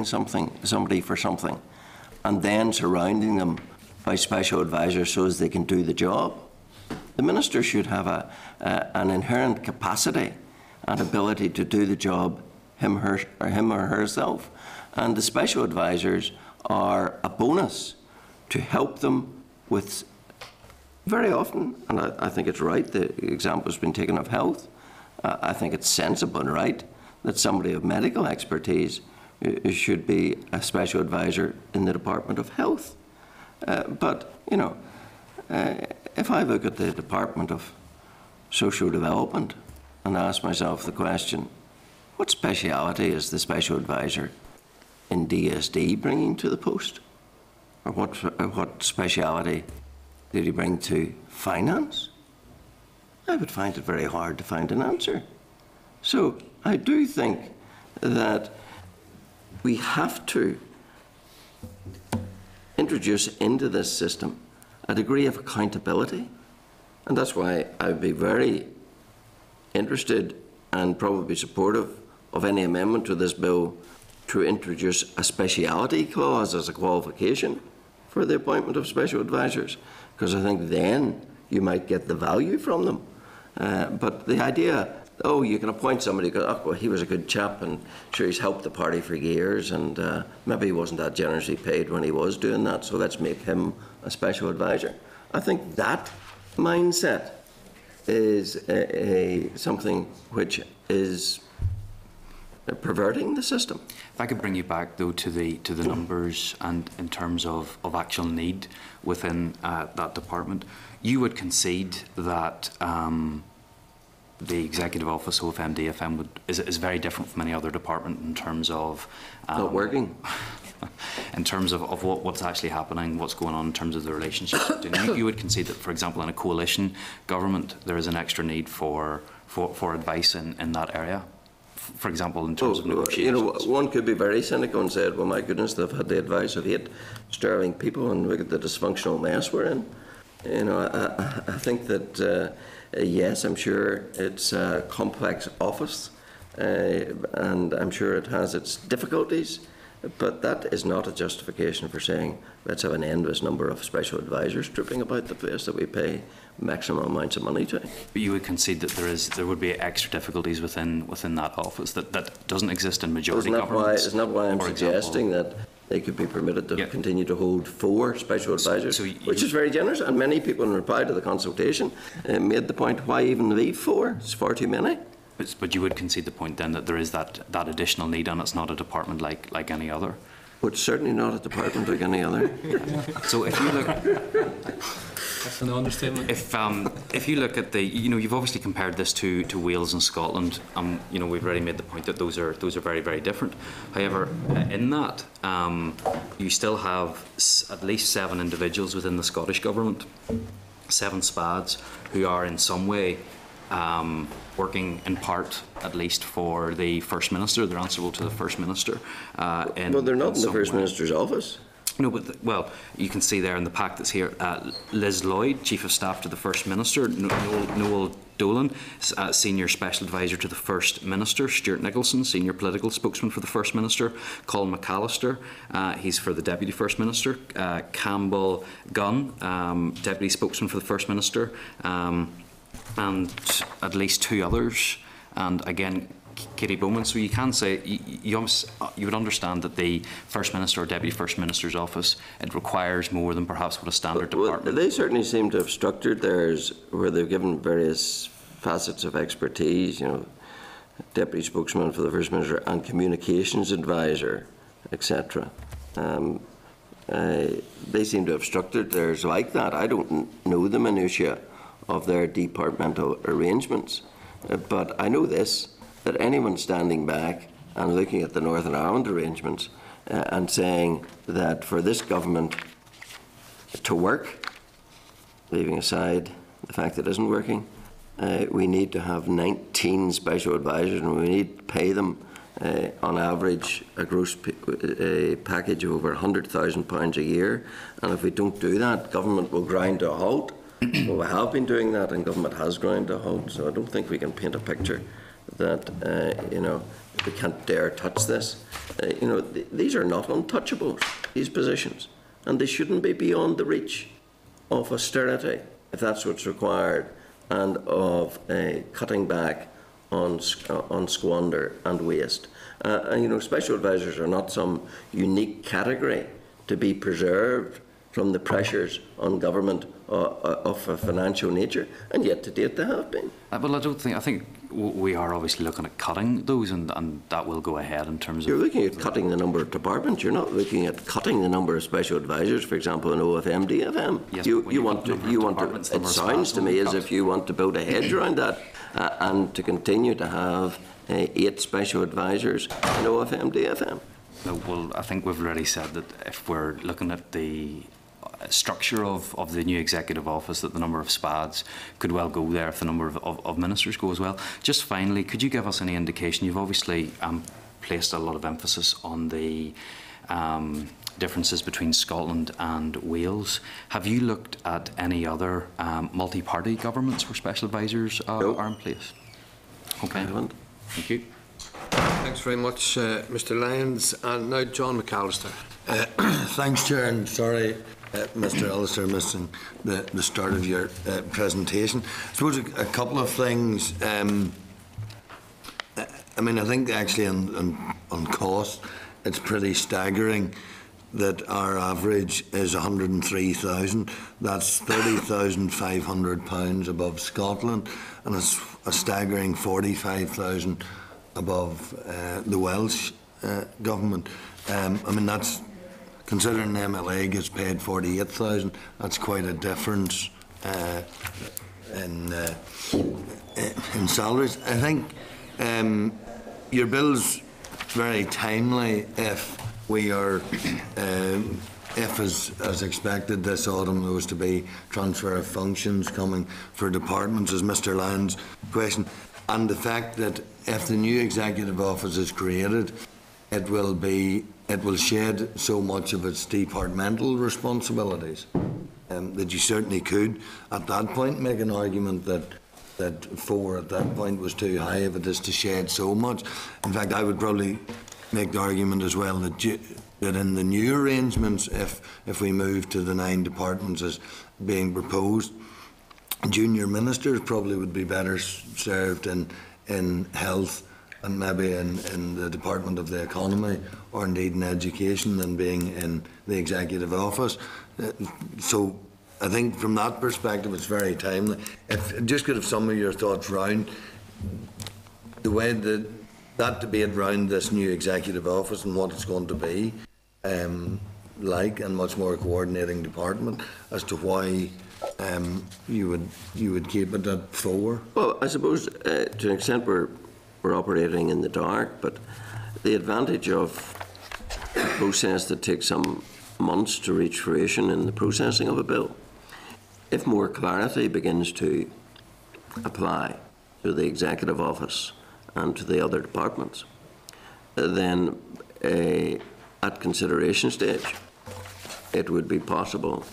somebody for something and then surrounding them by special advisors so as they can do the job. The minister should have an inherent capacity and ability to do the job him or herself, and the special advisors are a bonus to help them with. Very often, and I think it's right, the example has been taken of health. I think it's sensible and right that somebody of medical expertise should be a special advisor in the Department of Health. But, you know, if I look at the Department of Social Development and ask myself the question, what speciality is the special advisor in DSD bringing to the post? Or what speciality did he bring to finance? I would find it very hard to find an answer. So I do think that we have to introduce into this system a degree of accountability. And that's why I would be very interested and probably supportive of any amendment to this bill to introduce a speciality clause as a qualification for the appointment of special advisors, because I think then you might get the value from them. But the idea, oh, you can appoint somebody, oh, well, he was a good chap and sure he's helped the party for years and maybe he wasn't that generously paid when he was doing that, so let's make him a special advisor. I think that mindset is something which is perverting the system. If I could bring you back though to the numbers and in terms of actual need within that department, you would concede that the Executive Office, OFM, DFM is very different from any other department in terms of Not working. in terms of what's actually happening, what's going on in terms of the relationships. You would concede that, for example, in a coalition government, there is an extra need for advice in that area. For example, in terms of negotiations. You know, one could be very cynical and say, well, my goodness, they've had the advice of 8 sterling people and look at the dysfunctional mess we're in. You know, I think that, yes, I'm sure it's a complex office and I'm sure it has its difficulties, but that is not a justification for saying let's have an endless number of special advisors tripping about the place that we pay maximum amounts of money to. But you would concede that there would be extra difficulties within that office that doesn't exist in majority governments. Isn't that why I'm suggesting that they could be permitted to continue to hold 4 special advisors, which is very generous, and many people in reply to the consultation made the point, why even leave 4? It's far too many. But you would concede the point then that there is that additional need and it's not a department like any other? But certainly not a department like any other. So if you look... That's an understatement. If you look at you've obviously compared this to Wales and Scotland. We've already made the point that those are very, very different. However, in that you still have at least 7 individuals within the Scottish government, 7 SPADs, who are in some way working in part, at least, for the First Minister. They're answerable to the First Minister. Well, they're not in the First Minister's office. No, but well, you can see there in the pack that's here, Liz Lloyd, Chief of Staff to the First Minister, Noel Dolan, Senior Special Advisor to the First Minister, Stuart Nicholson, Senior Political Spokesman for the First Minister, Colin McAllister, he's for the Deputy First Minister, Campbell Gunn, Deputy Spokesman for the First Minister, and at least 2 others, and again Katie Bowman. So you can say you would understand that the First Minister or Deputy First Minister's office, it requires more than perhaps what a standard department. Well, they certainly seem to have structured theirs where they've given various facets of expertise. You know, Deputy Spokesman for the First Minister and Communications Advisor, etc. They seem to have structured theirs like that. I don't know the minutiae of their departmental arrangements. But I know this, that anyone standing back and looking at the Northern Ireland arrangements and saying that for this government to work, leaving aside the fact that it isn't working, we need to have 19 special advisors, and we need to pay them on average a gross package of over £100,000 a year. And if we don't do that, government will grind to a halt. Well, we have been doing that, and government has ground to a halt. So I don't think we can paint a picture that we can't dare touch this. These are not untouchables, these positions, and they shouldn't be beyond the reach of austerity, if that's what's required, and of cutting back on squander and waste. Special advisors are not some unique category to be preserved from the pressures on government of a financial nature, and yet to date they have been. Well, I think we are obviously looking at cutting those, and that will go ahead in terms of... You're looking at cutting the number of departments. You're not looking at cutting the number of special advisors, for example, in OFM, DFM. Yes, you want to. It sounds to me as if you want to build a hedge around that, and to continue to have 8 special advisors in OFM, DFM. Well, I think we've already said that if we're looking at the structure of the new executive office, that the number of SPADs could well go there if the number of ministers go as well. Just finally, could you give us any indication? You've obviously placed a lot of emphasis on the differences between Scotland and Wales. Have you looked at any other multi-party governments where special advisors are in place? Okay, thank you. Thanks very much, Mr. Lyons. And now John McAllister. Thanks, Chair, and sorry, Mr. Allister, missing the start of your presentation. I suppose a couple of things. I think actually on cost, it's pretty staggering that our average is 103,000. That's £30,500 above Scotland, and it's a staggering 45,000 above the Welsh government. That's considering the MLA gets paid 48,000. That's quite a difference in salaries. I think your bill's very timely if we are, if as expected this autumn there was to be transfer of functions coming for departments, as Mr. Lyons questioned, and the fact that if the new executive office is created, it will shed so much of its departmental responsibilities that you certainly could at that point make an argument that 4 at that point was too high if it is to shed so much. In fact, I would probably make the argument as well that in the new arrangements, if we move to the 9 departments as being proposed, junior ministers probably would be better served in health and maybe in the Department of the Economy, or indeed in education, than being in the executive office. So I think from that perspective it's very timely. Just could have some of your thoughts round the way that debate round this new executive office and what it's going to be like, and much more coordinating department, as to why you would keep it at 4. Well, I suppose to an extent we're operating in the dark, but the advantage of a process that takes some months to reach fruition in the processing of a bill, if more clarity begins to apply to the executive office and to the other departments, then at consideration stage it would be possible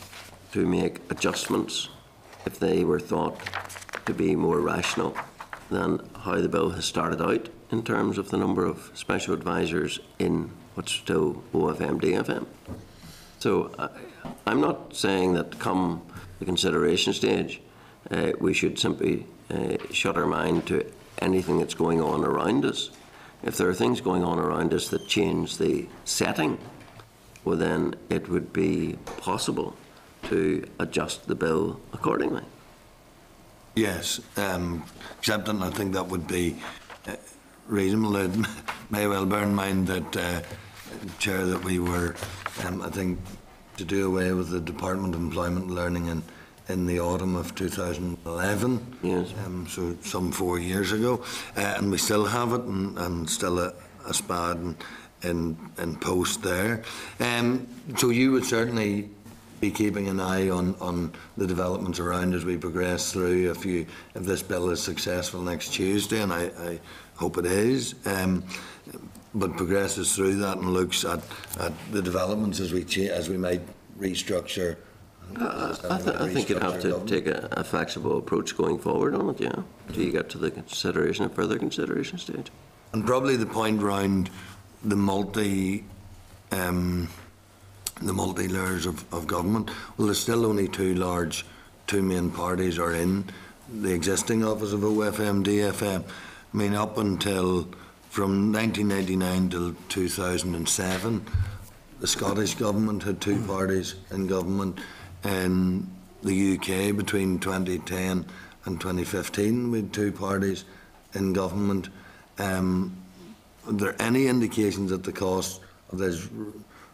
to make adjustments if they were thought to be more rational than how the bill has started out in terms of the number of special advisors in what's still OFM, DFM. So I'm not saying that come the consideration stage we should simply shut our mind to anything that's going on around us. If there are things going on around us that change the setting, well then it would be possible to adjust the bill accordingly. Yes, except that I think that would be reasonable. It may well bear in mind that, Chair, that we were, I think, to do away with the Department of Employment, Learning and in the autumn of 2011. Yes. So some 4 years ago, and we still have it, and still a SPAD in post there. So you would certainly be keeping an eye on the developments around as we progress through. If this bill is successful next Tuesday, and I hope it is, but progresses through that and looks at the developments as we might restructure. I think you'd have to take a flexible approach going forward on it, yeah, till you get to the further consideration stage. And probably the point around the multi layers of government. Well, there's still only two main parties are in the existing office of OFM, DFM. I mean, up until from 1999 till 2007, the Scottish government had two parties in government. In the UK, between 2010 and 2015, we had two parties in government. Are there any indications that the cost of this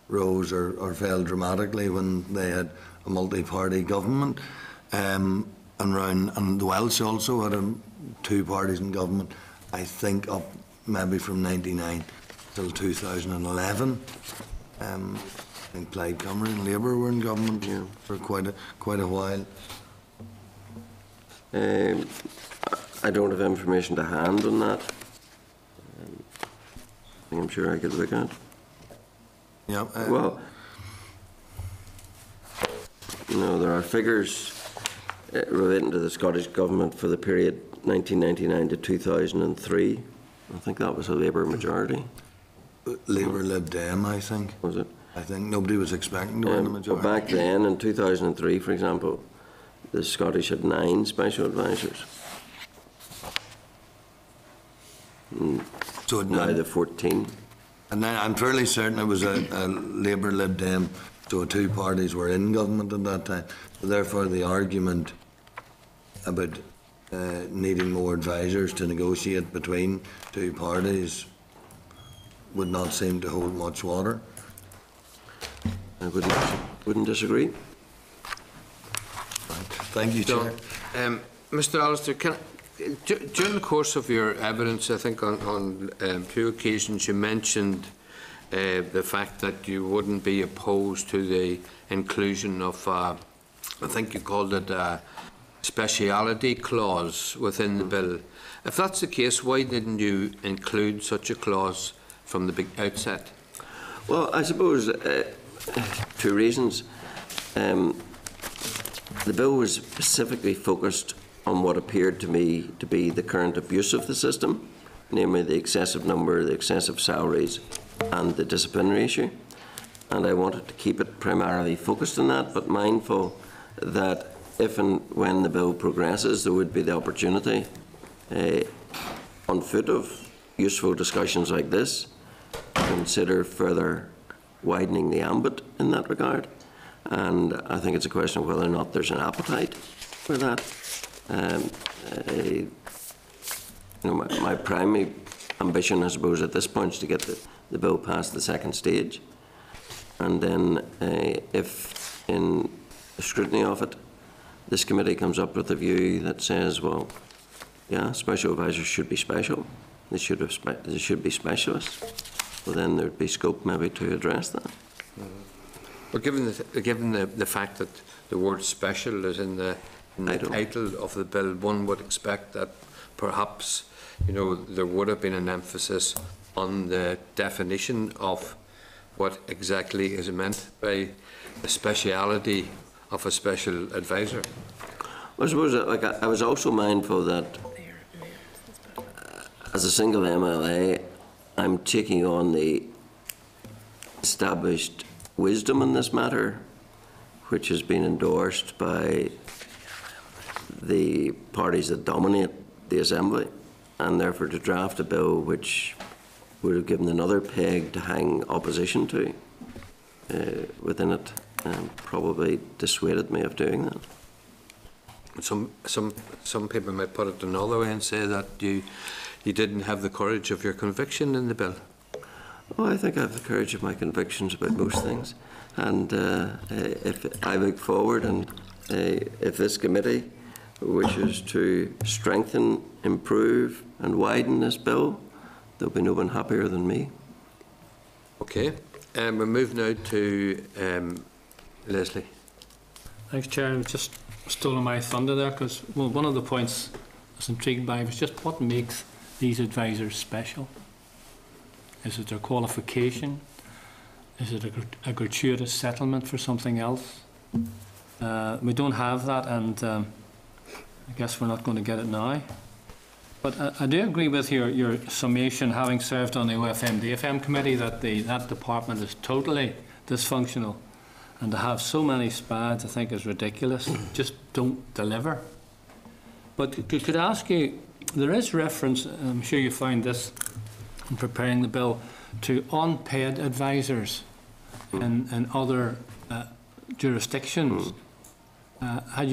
rose or fell dramatically when they had a multi-party government? And the Welsh also had two parties in government, I think up maybe from 99 till 2011. I think Plaid Cymru and Labour were in government for quite a while. I don't have information to hand on that. I'm sure I could look at. Yeah. Well, there are figures relating to the Scottish government for the period 1999 to 2003. I think that was a Labour majority. Labour Lib Dem, I think. Was it? I think nobody was expecting to win the majority. Back then, in 2003, for example, the Scottish had 9 special advisors. So now they're 14. And then I'm fairly certain it was a Labour Lib Dem, so two parties were in government at that time. So therefore, the argument about needing more advisors to negotiate between two parties would not seem to hold much water. I wouldn't disagree. Thank you, Chair. Mr. Alistair, during the course of your evidence, I think on 2 occasions you mentioned the fact that you wouldn't be opposed to the inclusion of, I think you called it a speciality clause within the bill. If that's the case, why didn't you include such a clause from the big outset? Well, I suppose 2 reasons. The bill was specifically focused on what appeared to me to be the current abuse of the system, namely the excessive number, the excessive salaries and the disciplinary issue. And I wanted to keep it primarily focused on that, but mindful that if and when the bill progresses, there would be the opportunity on foot of useful discussions like this to consider further widening the ambit in that regard. And I think it's a question of whether or not there's an appetite for that. My primary ambition, I suppose, at this point is to get the bill past the second stage. And then if in the scrutiny of it, this committee comes up with a view that says, well, yeah, special advisors should be special. They should be specialists. Well, then there'd be scope maybe to address that. Well, given the fact that the word special is in the title of the bill, one would expect that perhaps, there would have been an emphasis on the definition of what exactly is meant by the speciality of a special advisor. I suppose I was also mindful that as a single MLA, I'm taking on the established wisdom in this matter, which has been endorsed by the parties that dominate the Assembly, and therefore to draft a bill which would have given another peg to hang opposition to within it probably dissuaded me of doing that. Some people might put it another way and say that you didn't have the courage of your conviction in the bill. Oh, I think I have the courage of my convictions about most things, and if I look forward and if this committee wishes to strengthen, improve and widen this bill, there'll be no one happier than me. Okay. We move now to Leslie. Thanks, Chair. I've just stolen my thunder there because one of the points I was intrigued by was just what makes these advisors special. Is it their qualification? Is it a gratuitous settlement for something else? We don't have that, and I guess we're not going to get it now. But I do agree with your summation, having served on the OFM-DFM committee, that that department is totally dysfunctional. And to have so many SPADs, I think, is ridiculous. Just don't deliver. But could I ask you, there is reference, I'm sure you found this in preparing the bill, to unpaid advisors in other jurisdictions. I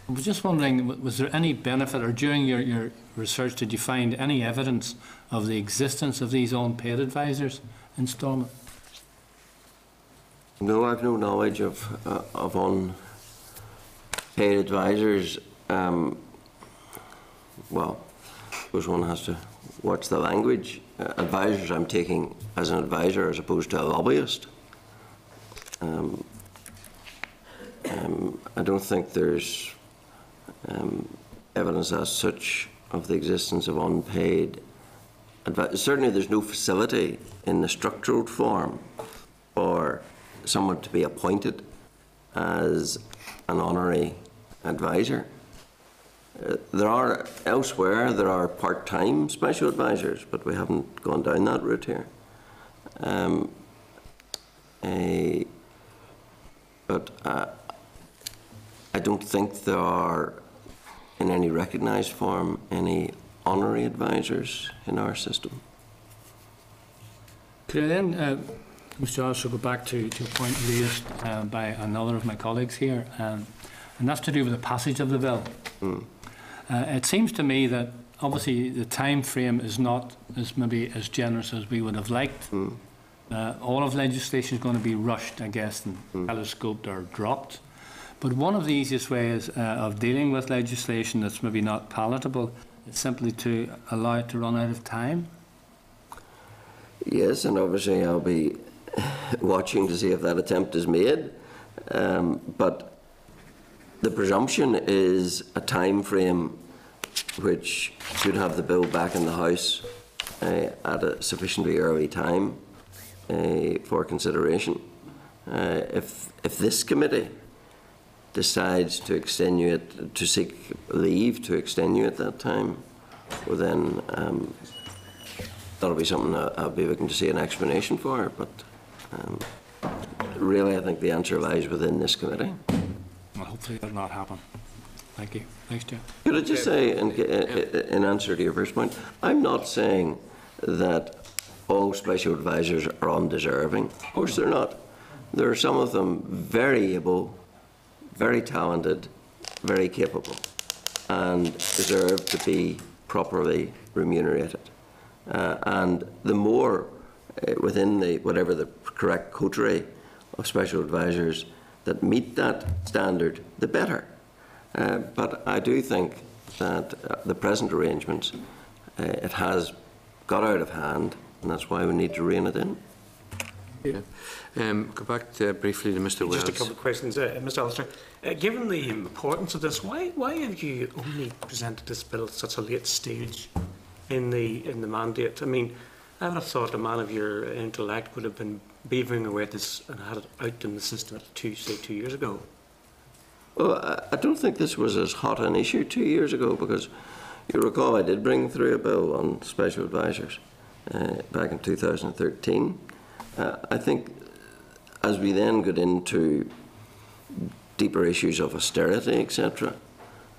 was just wondering, was there any benefit, or during your research, did you find any evidence of the existence of these unpaid advisors in Stormont? No, I've no knowledge of unpaid advisors. Well, I suppose one has to watch the language. Advisors I'm taking as an advisor as opposed to a lobbyist. I don't think there's evidence as such of the existence of unpaid advisors. Certainly there's no facility in the structural form for someone to be appointed as an honorary advisor. There are elsewhere, there are part-time special advisors, but we haven't gone down that route here. But I don't think there are, in any recognised form, any honorary advisors in our system. Could I then, Mr. Alistair, go back to a point raised by another of my colleagues here, and that's to do with the passage of the bill. It seems to me that obviously the time frame is not maybe as generous as we would have liked. All of legislation is going to be rushed, I guess, and telescoped or dropped. But one of the easiest ways of dealing with legislation that's maybe not palatable is simply to allow it to run out of time. Yes, and obviously I'll be watching to see if that attempt is made. But the presumption is a time frame which should have the bill back in the House at a sufficiently early time for consideration. If this committee decides to extenuate, to seek leave to extenuate that time, well then that'll be something that I'll be looking to see an explanation for. But really, I think the answer lies within this committee. Well, hopefully that will not happen. Thank you. Thanks, Chair. Could I just say, in answer to your first point, I'm not saying that all special advisors are undeserving. Of course they're not. There are some of them very able, very talented, very capable, and deserve to be properly remunerated. And the more within whatever the correct coterie of special advisors that meet that standard, the better. But I do think that the present arrangements, it has got out of hand, and that's why we need to rein it in. Yeah. Go back briefly to Mr. Wells. Just a couple of questions, Mr. Alistair. Given the importance of this, why have you only presented this bill at such a late stage in the mandate? I mean, I would have thought a man of your intellect would have been beavering away at this and had it out in the system, say 2 years ago. Well, I don't think this was as hot an issue 2 years ago, because you recall I did bring through a bill on special advisors back in 2013. I think as we then got into deeper issues of austerity, etc.,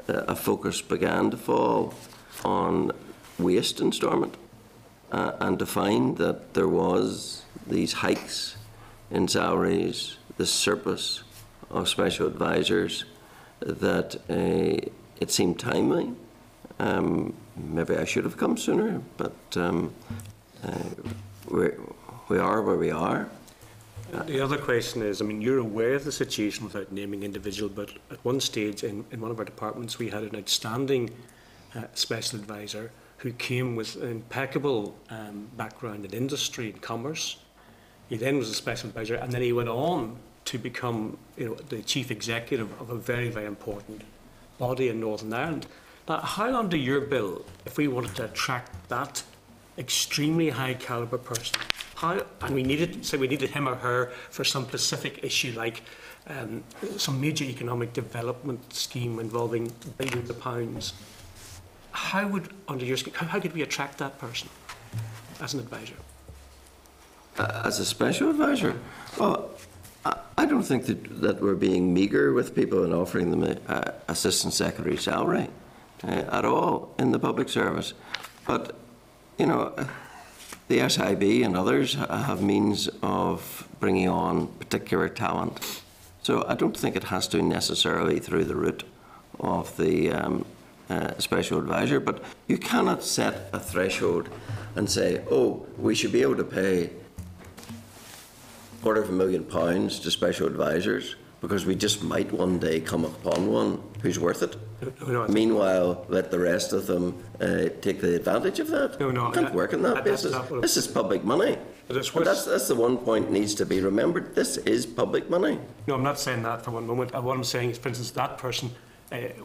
a focus began to fall on waste in Stormont, and to find that there was these hikes in salaries, this surplus of special advisors, that it seemed timely. Maybe I should have come sooner, but we are where we are. The other question is, I mean, you're aware of the situation without naming individual, but at one stage in one of our departments, we had an outstanding special advisor who came with an impeccable background in industry and commerce. He then was a special advisor, and then he went on to become, the chief executive of a very, very important body in Northern Ireland. Now, how under your bill, if we wanted to attract that extremely high calibre person, and we needed him or her for some specific issue like some major economic development scheme involving billions of pounds, how would, under your scheme, how could we attract that person as an advisor? As a special advisor? Well, I don't think that we're being meagre with people and offering them an assistant secretary salary at all in the public service. But, the SIB and others have means of bringing on particular talent. So I don't think it has to necessarily through the route of the special advisor, but you cannot set a threshold and say, oh, we should be able to pay £250,000 to special advisors because we just might one day come upon one who's worth it. Meanwhile, let the rest of them take the advantage of that. It can't work on that basis. This is public money. That's the one point needs to be remembered. This is public money. No, I'm not saying that for one moment. What I'm saying is, for instance, that person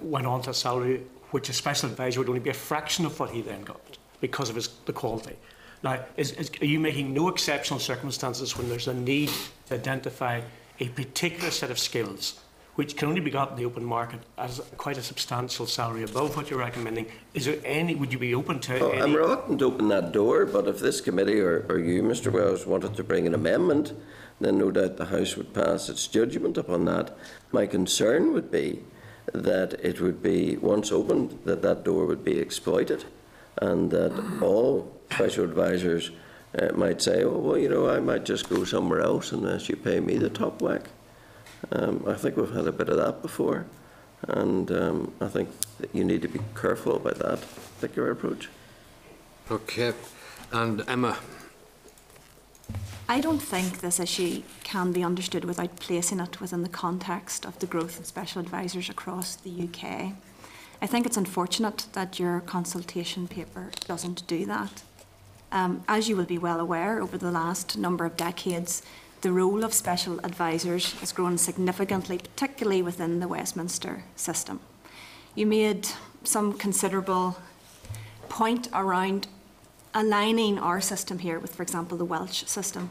went on to a salary which a special advisor would only be a fraction of what he then got because of the quality. Now, are you making no exceptional circumstances when there's a need to identify a particular set of skills which can only be got in the open market as quite a substantial salary above what you're recommending? Is there any, would you be open to any? I'm reluctant to open that door, but if this committee or you, Mr. Wells, wanted to bring an amendment, then no doubt the House would pass its judgment upon that. My concern would be that it would be, once opened, that door would be exploited and that all special advisors might say, oh, well, I might just go somewhere else unless you pay me the top whack. I think we've had a bit of that before, and I think that you need to be careful about that particular approach. Okay. And Emma? I don't think this issue can be understood without placing it within the context of the growth of special advisors across the UK. I think it's unfortunate that your consultation paper doesn't do that. As you will be well aware, over the last number of decades, the role of special advisors has grown significantly, particularly within the Westminster system. You made some considerable point around aligning our system here with, for example, the Welsh system.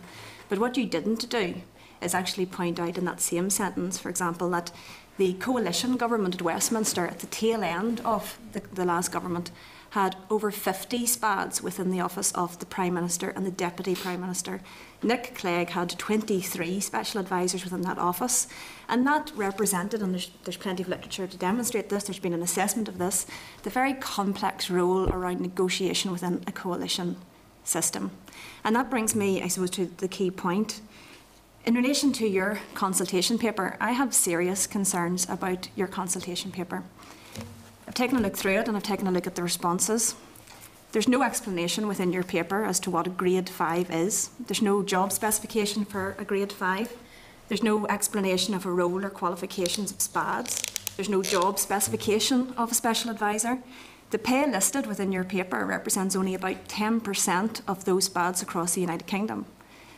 But what you didn't do is actually point out in that same sentence, for example, that the coalition government at Westminster at the tail end of the last government had over 50 SPADs within the office of the Prime Minister and the Deputy Prime Minister. Nick Clegg had 23 special advisors within that office, and that represented, and there's plenty of literature to demonstrate this, there's been an assessment of this, the very complex role around negotiation within a coalition system. And that brings me, I suppose, to the key point. In relation to your consultation paper, I have serious concerns about your consultation paper. I've taken a look through it and I've taken a look at the responses. There's no explanation within your paper as to what a grade 5 is. There's no job specification for a grade 5. There's no explanation of a role or qualifications of SPADs. There's no job specification of a special advisor. The pay listed within your paper represents only about 10% of those SPADs across the United Kingdom.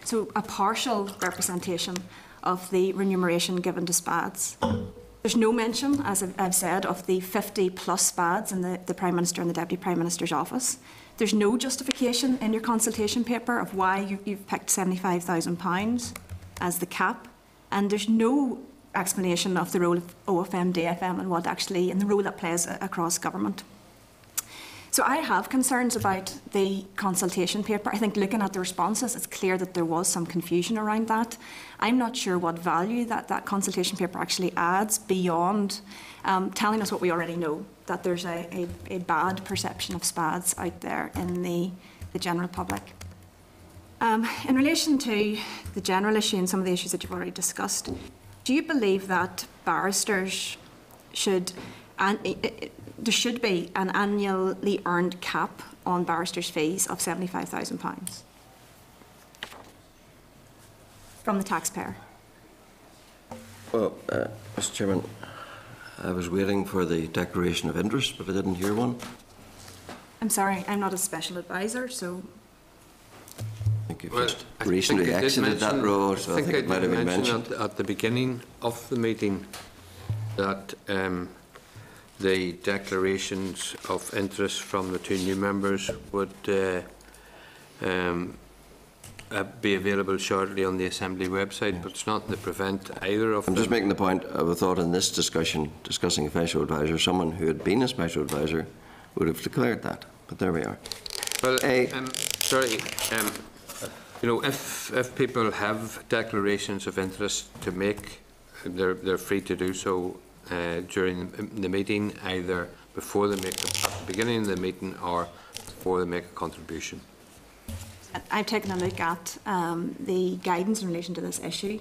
So a partial representation of the remuneration given to SPADs. There's no mention, as I've said, of the 50 plus SPADs in the Prime Minister and the Deputy Prime Minister's office. There's no justification in your consultation paper of why you've picked £75,000 as the cap. And there's no explanation of the role of OFM, DFM and what actually, and the role that plays across government. So I have concerns about the consultation paper. I think looking at the responses, it's clear that there was some confusion around that. I'm not sure what value that consultation paper actually adds beyond telling us what we already know, that there's a bad perception of SPADs out there in the general public. In relation to the general issue and some of the issues that you've already discussed, do you believe that barristers should, there should be an annually earned cap on barristers' fees of £75,000? from the taxpayer. Well, Mr. Chairman, I was waiting for the declaration of interest, but I didn't hear one. I'm sorry, I'm not a special advisor, so I think you've just I recently think I did exited that mention- role, so I think it might have been mention mentioned. at the beginning of the meeting that the declarations of interest from the two new members would be available shortly on the Assembly website, but it's not to prevent either of I'm them. just making the point, I would thought in this discussion, discussing a special advisor, someone who had been a special advisor would have declared that, but there we are. Well, sorry, you know, if people have declarations of interest to make, they're free to do so during the meeting, either before they make at the beginning of the meeting or before they make a contribution. I've taken a look at the guidance in relation to this issue.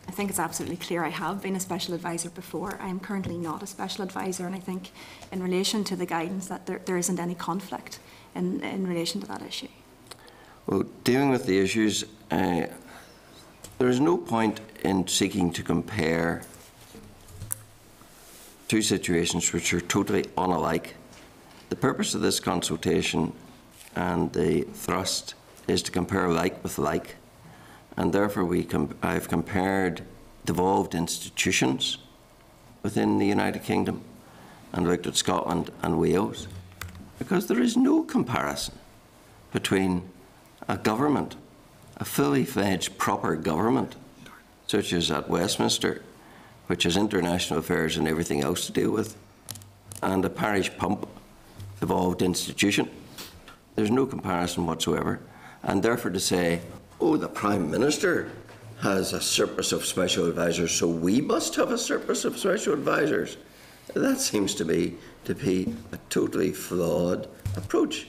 I think it's absolutely clear I have been a special advisor before. I am currently not a special advisor, and I think in relation to the guidance that there isn't any conflict in relation to that issue. Well, dealing with the issues, there is no point in seeking to compare two situations which are totally unalike. The purpose of this consultation and the thrust is to compare like with like, and therefore I've compared devolved institutions within the United Kingdom and looked at Scotland and Wales, because there is no comparison between a government, a fully fledged proper government, such as at Westminster, which has international affairs and everything else to deal with, and a parish pump devolved institution. There's no comparison whatsoever. And therefore to say, oh, the Prime Minister has a surplus of special advisors, so we must have a surplus of special advisors, that seems to me to be a totally flawed approach.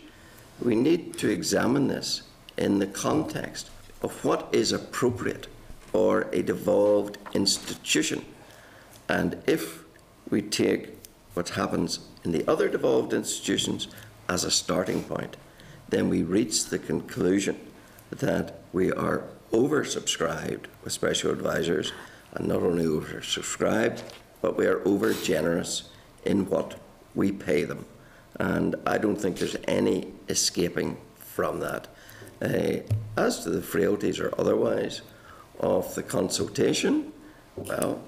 We need to examine this in the context of what is appropriate for a devolved institution. And if we take what happens in the other devolved institutions as a starting point, then we reach the conclusion that we are oversubscribed with special advisors, and not only oversubscribed, but we are over generous in what we pay them. And I don't think there's any escaping from that. As to the frailties or otherwise of the consultation, well,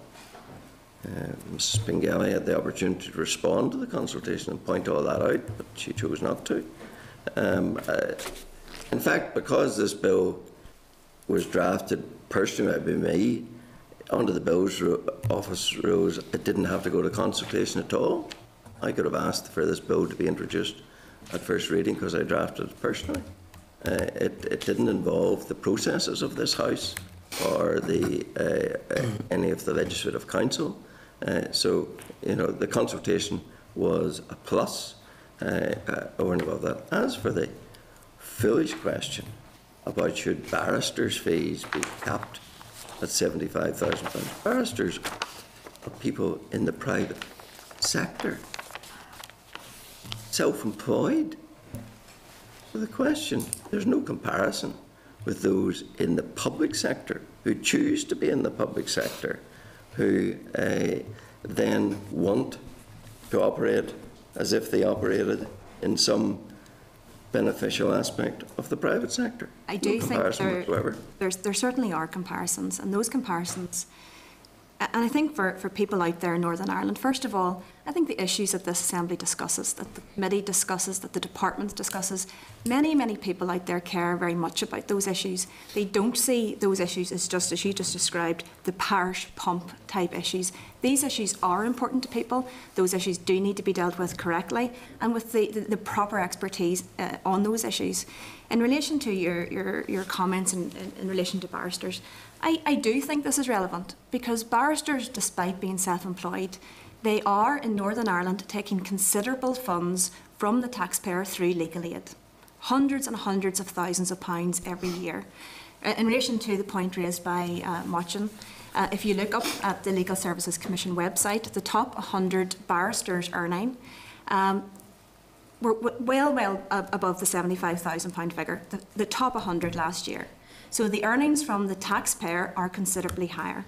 Mrs. Pingelly had the opportunity to respond to the consultation and point all that out, but she chose not to. In fact, because this bill was drafted personally by me under the Bill's office rules, it didn't have to go to consultation at all. I could have asked for this bill to be introduced at first reading because I drafted it personally. It didn't involve the processes of this House or any of the Legislative Council. So, you know, the consultation was a plus over and above that. As for the foolish question about should barristers' fees be capped at £75,000, barristers are people in the private sector, self-employed. So the question, there's no comparison with those in the public sector who choose to be in the public sector, who then want to operate as if they operated in some beneficial aspect of the private sector. I do think there certainly are comparisons, and those comparisons, and I think for people out there in Northern Ireland, first of all, I think the issues that this Assembly discusses, that the committee discusses, that the department discusses, many people out there care very much about those issues. They don't see those issues as just, as you just described, the parish pump type issues. These issues are important to people. Those issues do need to be dealt with correctly and with the proper expertise on those issues. In relation to your comments in relation to barristers, I do think this is relevant, because barristers, despite being self-employed, they are in Northern Ireland taking considerable funds from the taxpayer through legal aid, hundreds and hundreds of thousands of pounds every year. In relation to the point raised by Machin, if you look up at the Legal Services Commission website, the top 100 barristers earning were well above the £75,000 figure, the top 100 last year. So the earnings from the taxpayer are considerably higher.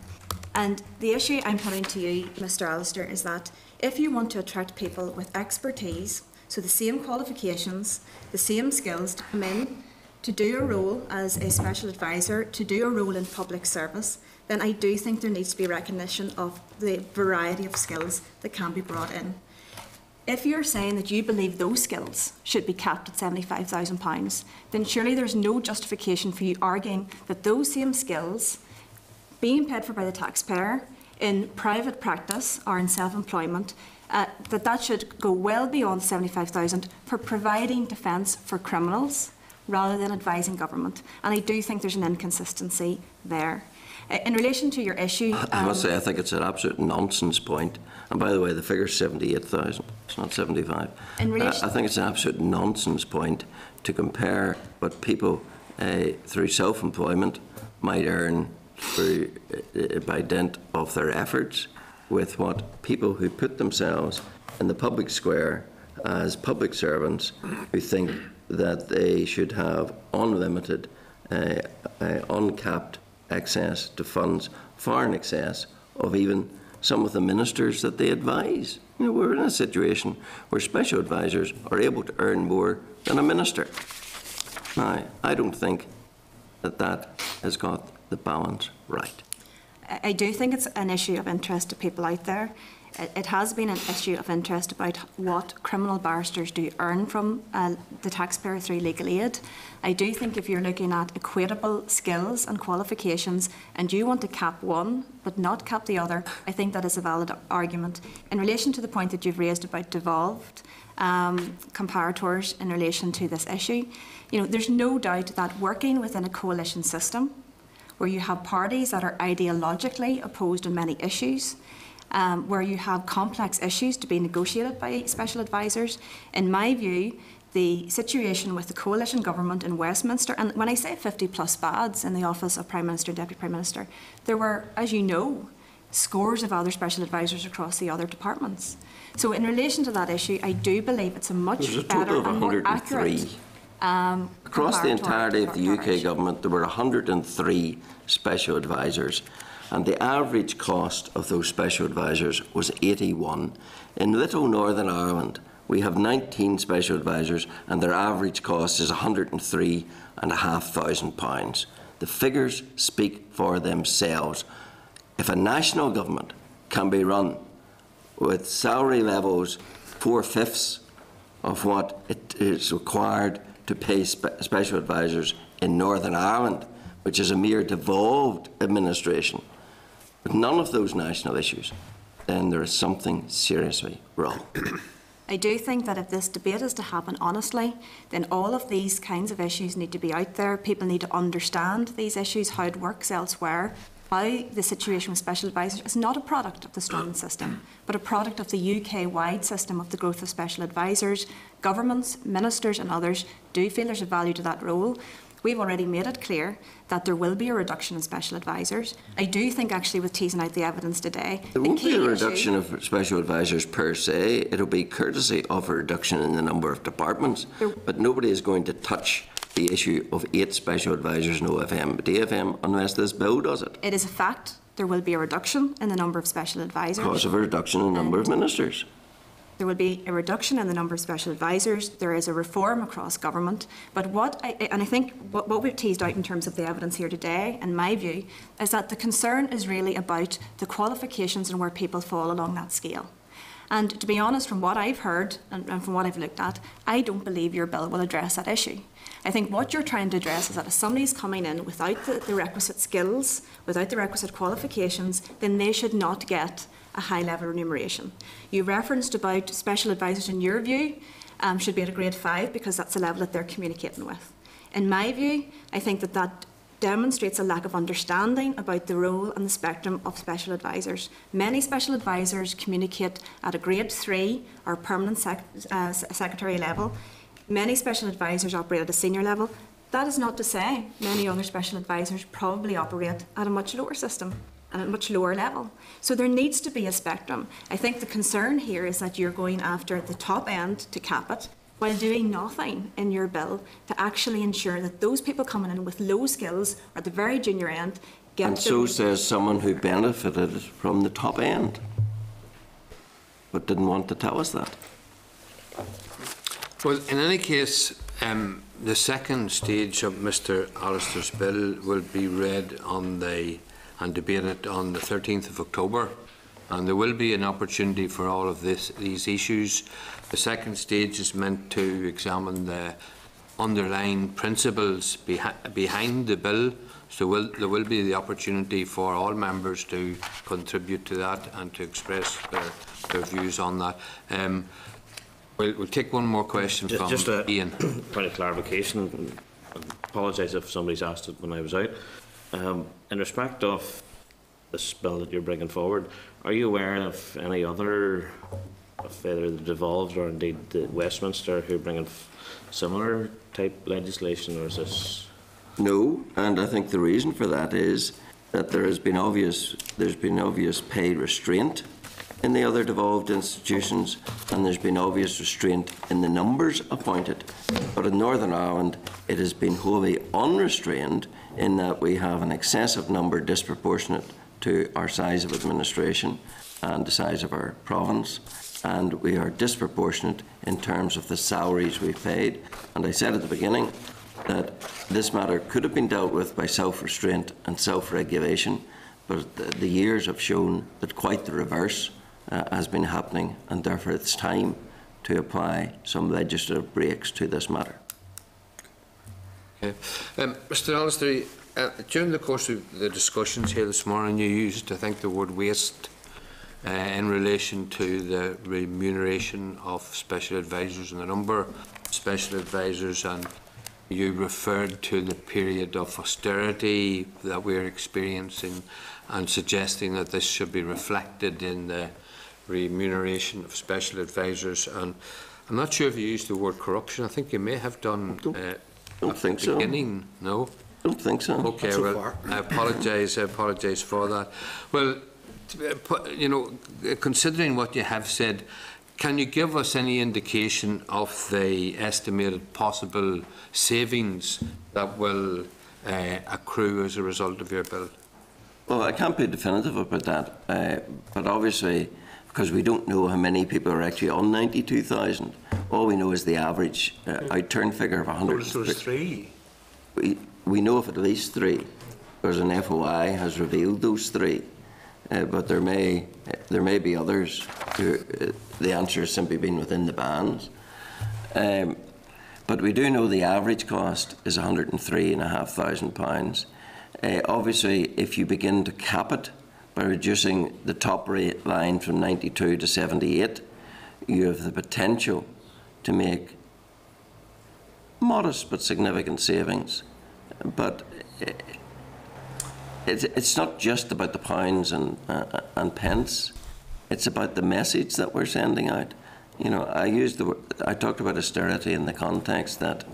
And the issue I'm putting to you, Mr. Alistair, is that if you want to attract people with expertise, so the same qualifications, the same skills to come in, to do a role as a special advisor, to do a role in public service, then I do think there needs to be recognition of the variety of skills that can be brought in. If you're saying that you believe those skills should be capped at £75,000, then surely there's no justification for you arguing that those same skills, being paid for by the taxpayer in private practice or in self-employment, that should go well beyond 75,000 for providing defence for criminals rather than advising government. And I do think there's an inconsistency there. In relation to your issue... I must say, I think it's an absolute nonsense point. And by the way, the figure's 78,000. It's not 75. I think it's an absolute nonsense point to compare what people through self-employment might earn through, by dint of their efforts with what people who put themselves in the public square as public servants who think that they should have unlimited, uncapped access to funds far in excess of even some of the ministers that they advise. You know, we're in a situation where special advisors are able to earn more than a minister. Now, I don't think that that has got the balance right. I do think it's an issue of interest to people out there. It has been an issue of interest about what criminal barristers do earn from the taxpayer through legal aid. I do think if you're looking at equitable skills and qualifications and you want to cap one but not cap the other, I think that is a valid argument. In relation to the point that you've raised about devolved comparators in relation to this issue, you know, there's no doubt that working within a coalition system where you have parties that are ideologically opposed on many issues, where you have complex issues to be negotiated by special advisors. In my view, the situation with the coalition government in Westminster, and when I say 50 plus bads in the office of Prime Minister and Deputy Prime Minister, there were, as you know, scores of other special advisors across the other departments. So in relation to that issue, I do believe it's a much better and more accurate across the entirety of the UK government, there were 103 special advisors, and the average cost of those special advisors was 81. In Little Northern Ireland, we have 19 special advisors, and their average cost is £103,500. The figures speak for themselves. If a national government can be run with salary levels 4/5 of what it is required to pay special advisors in Northern Ireland, which is a mere devolved administration, with none of those national issues, then there is something seriously wrong. I do think that if this debate is to happen honestly, then all of these kinds of issues need to be out there. People need to understand these issues, how it works elsewhere, how the situation with special advisors is not a product of the Strongman system, but a product of the UK-wide system of the growth of special advisors. Governments, ministers and others do feel there's a value to that role. We've already made it clear that there will be a reduction in special advisors. I do think, actually, with teasing out the evidence today, there won't be a reduction of special advisors per se. It'll be courtesy of a reduction in the number of departments. But nobody is going to touch the issue of 8 special advisors in OFM, but DFM, unless this bill does it. It is a fact there will be a reduction in the number of special advisors. Because of a reduction in the number of ministers. There will be a reduction in the number of special advisors. There is a reform across government. But I think what we've teased out in terms of the evidence here today, in my view, is that the concern is really about the qualifications and where people fall along that scale. And to be honest, from what I've heard and from what I've looked at, I don't believe your bill will address that issue. I think what you're trying to address is that if somebody's coming in without the requisite skills, without the requisite qualifications, then they should not get a high level remuneration. You referenced about special advisors, in your view, should be at a grade 5 because that's the level that they're communicating with. In my view, I think that demonstrates a lack of understanding about the role and the spectrum of special advisors. Many special advisors communicate at a grade 3 or permanent secretary level. Many special advisors operate at a senior level. That is not to say many other special advisors probably operate at a much lower system and at a much lower level. So there needs to be a spectrum. I think the concern here is that you're going after the top end to cap it, while doing nothing in your bill to actually ensure that those people coming in with low skills or at the very junior end get And so says someone who benefited from the top end, but didn't want to tell us that. Well, in any case, the second stage of Mr. Alistair's bill will be read on and debated on the 13th of October, and there will be an opportunity for all of these issues. The second stage is meant to examine the underlying principles behind the bill, so there will be the opportunity for all members to contribute to that and to express their views on that. We'll take one more question from Ian. Point of clarification. I apologise if somebody's asked it when I was out. In respect of this bill that you're bringing forward, are you aware of any other, of either the devolved or indeed the Westminster, who are bringing similar type legislation, or is this? No, and I think the reason for that is that there's been obvious pay restraint in the other devolved institutions, and there's been obvious restraint in the numbers appointed. But in Northern Ireland, it has been wholly unrestrained in that we have an excessive number disproportionate to our size of administration and the size of our province, and we are disproportionate in terms of the salaries we've paid. And I said at the beginning that this matter could have been dealt with by self-restraint and self-regulation, but the years have shown that quite the reverse has been happening, and therefore it's time to apply some legislative brakes to this matter. Okay. Mr. Alistair, during the course of the discussions here this morning, you used, I think, the word waste in relation to the remuneration of special advisors and the number of special advisors, and you referred to the period of austerity that we're experiencing and suggesting that this should be reflected in the remuneration of special advisors. And I'm not sure if you used the word corruption. I think you may have done Don't think so. beginning. No? Don't think so. Okay, well, I apologise for that. Well, you know, considering what you have said, can you give us any indication of the estimated possible savings that will accrue as a result of your bill? Well, I can't be definitive about that, but obviously, because we don't know how many people are actually on 92,000, all we know is the average outturn figure of 100. Those three. We know of at least three, because an FOI has revealed those three, but there may be others who the answer has simply been within the bands. But we do know the average cost is £103,500. Obviously, if you begin to cap it by reducing the top rate line from 92 to 78, you have the potential to make modest but significant savings. But it's not just about the pounds and pence. It's about the message that we're sending out. You know, I talked about austerity in the context that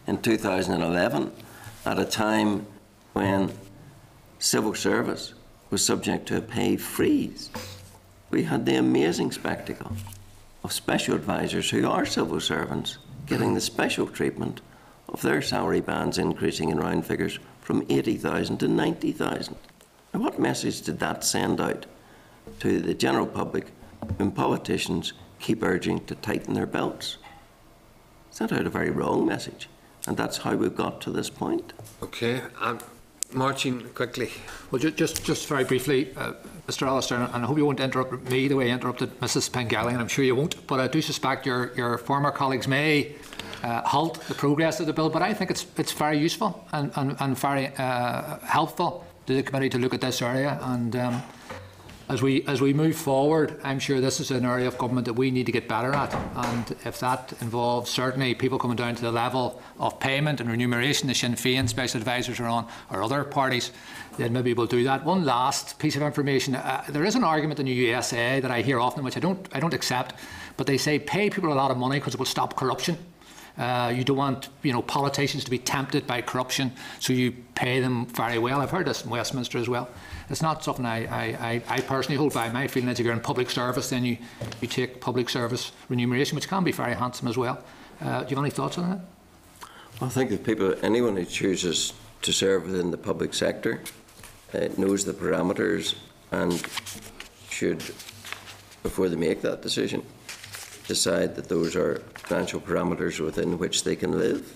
in 2011, at a time when civil service was subject to a pay freeze, we had the amazing spectacle of special advisors who are civil servants getting the special treatment of their salary bands increasing in round figures from 80,000 to 90,000. And what message did that send out to the general public when politicians keep urging to tighten their belts? It sent out a very wrong message, and that's how we've got to this point. Okay. Martin, quickly. Well, just very briefly, Mr. Alistair, and I hope you won't interrupt me the way you interrupted Mrs. Pengelly, and I'm sure you won't, but I do suspect your former colleagues may halt the progress of the bill, but I think it's very useful and very helpful to the committee to look at this area, and as we move forward, I'm sure this is an area of government that we need to get better at, and if that involves certainly people coming down to the level of payment and remuneration the Sinn Féin special advisors are on, or other parties, then maybe we'll do that. One last piece of information: there is an argument in the USA that I hear often, which I don't accept, but they say pay people a lot of money because it will stop corruption. You don't want politicians to be tempted by corruption, so you pay them very well. I've heard this in Westminster as well. It's not something I personally hold by. My feeling is if you're in public service, then you take public service remuneration, which can be very handsome as well. Do you have any thoughts on that? I think that anyone who chooses to serve within the public sector knows the parameters and should, before they make that decision, decide that those are financial parameters within which they can live.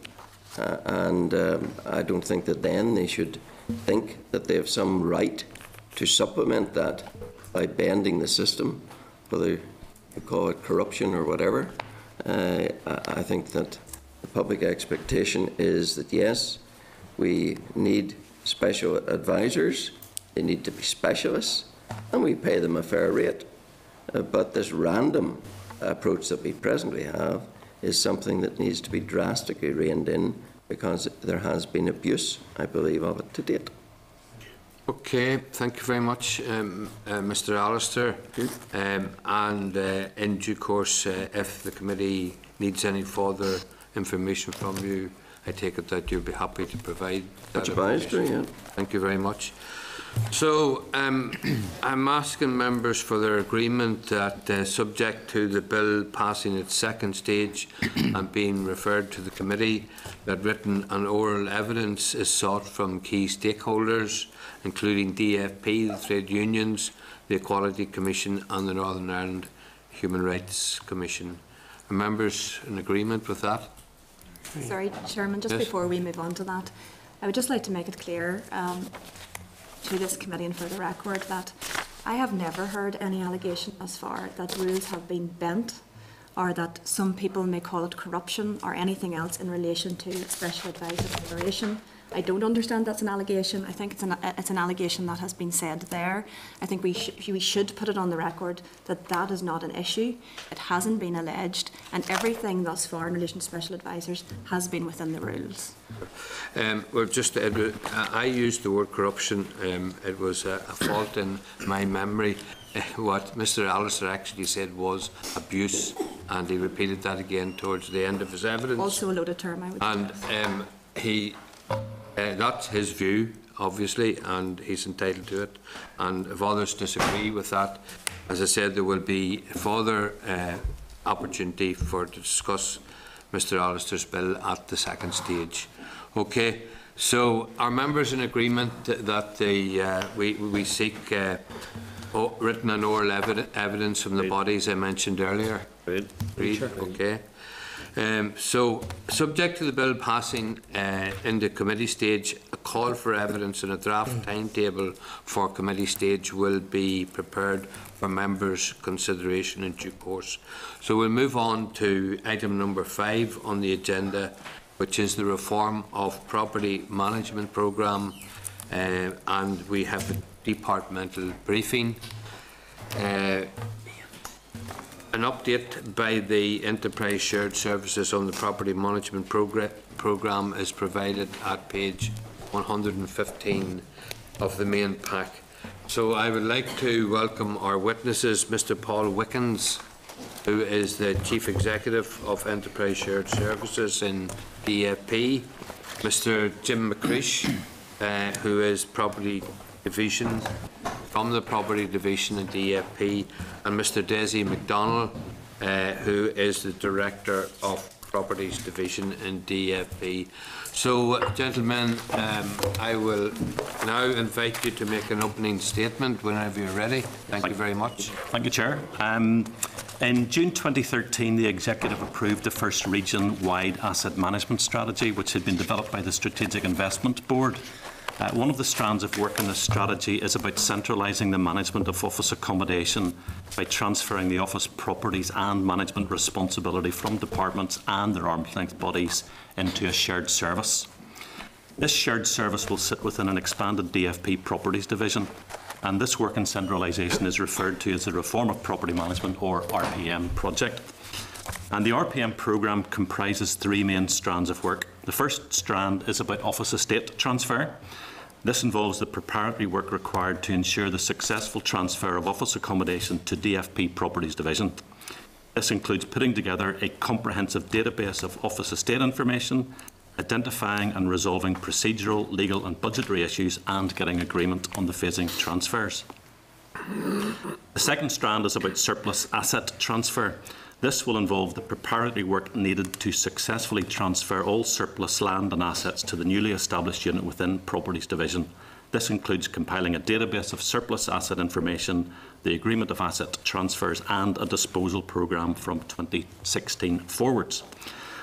I don't think that then they should think that they have some right to supplement that by bending the system, whether you call it corruption or whatever. I think that the public expectation is that, yes, we need special advisors, they need to be specialists, and we pay them a fair rate. But this random approach that we presently have is something that needs to be drastically reined in, because there has been abuse, I believe, of it to date. Okay, thank you very much, Mr. Allister. In due course, if the committee needs any further information from you, I take it that you'll be happy to provide that. Much advised, yeah. Thank you very much. So I'm asking members for their agreement that, subject to the bill passing its second stage and being referred to the committee, that written and oral evidence is sought from key stakeholders, including DFP, the trade unions, the Equality Commission and the Northern Ireland Human Rights Commission. Are members in agreement with that? Sorry, Chairman, just Yes. before we move on to that, I would just like to make it clear to this committee and for the record that I have never heard any allegation as far that rules have been bent, or that some people may call it corruption or anything else in relation to special advisor remuneration. I don't understand that's an allegation. I think it's an allegation that has been said there. I think we should put it on the record that that is not an issue. It hasn't been alleged, and everything thus far in relation to special advisors has been within the rules. Well, just I used the word corruption. It was a fault in my memory. What Mr. Allister actually said was abuse, and he repeated that again towards the end of his evidence. Also a loaded term, I would say. And that's his view, obviously, and he's entitled to it. And if others disagree with that, as I said, there will be further opportunity to discuss Mr. Allister's bill at the second stage. Okay, so are members in agreement that we seek written and oral evidence from the bodies I mentioned earlier? Agreed. Okay. So, subject to the bill passing in the committee stage, a call for evidence and a draft timetable for committee stage will be prepared for members' consideration in due course. So we'll move on to item number 5 on the agenda, which is the reform of property management programme, and we have a departmental briefing. An update by the Enterprise Shared Services on the Property Management Programme is provided at page 115 of the main pack. So I would like to welcome our witnesses, Mr. Paul Wickens, who is the Chief Executive of Enterprise Shared Services in DFP, Mr. Jim McCreish, who is Property Division from the Property Division in DFP, and Mr. Desi McDonnell, who is the Director of Properties Division in DFP. So, gentlemen, I will now invite you to make an opening statement whenever you're ready. Thank you very much. Thank you, Chair. In June 2013, the Executive approved the first region-wide asset management strategy, which had been developed by the Strategic Investment Board. One of the strands of work in this strategy is about centralising the management of office accommodation by transferring the office properties and management responsibility from departments and their arm's-length bodies into a shared service. This shared service will sit within an expanded DFP Properties Division, and this work in centralisation is referred to as the Reform of Property Management, or RPM, project. And the RPM programme comprises 3 main strands of work. The first strand is about office estate transfer. This involves the preparatory work required to ensure the successful transfer of office accommodation to DFP Properties Division. This includes putting together a comprehensive database of office estate information, identifying and resolving procedural, legal and budgetary issues, and getting agreement on the phasing transfers. The second strand is about surplus asset transfer. This will involve the preparatory work needed to successfully transfer all surplus land and assets to the newly established unit within Properties Division. This includes compiling a database of surplus asset information, the agreement of asset transfers and a disposal programme from 2016 forwards.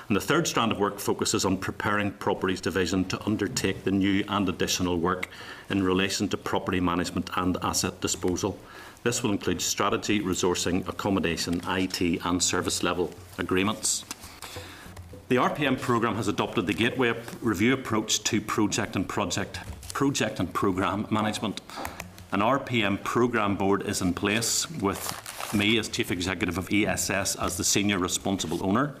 And the third strand of work focuses on preparing Properties Division to undertake the new and additional work in relation to property management and asset disposal. This will include strategy, resourcing, accommodation, IT and service level agreements. The RPM programme has adopted the Gateway Review approach to project and programme management. An RPM programme board is in place with me as Chief Executive of ESS as the senior responsible owner,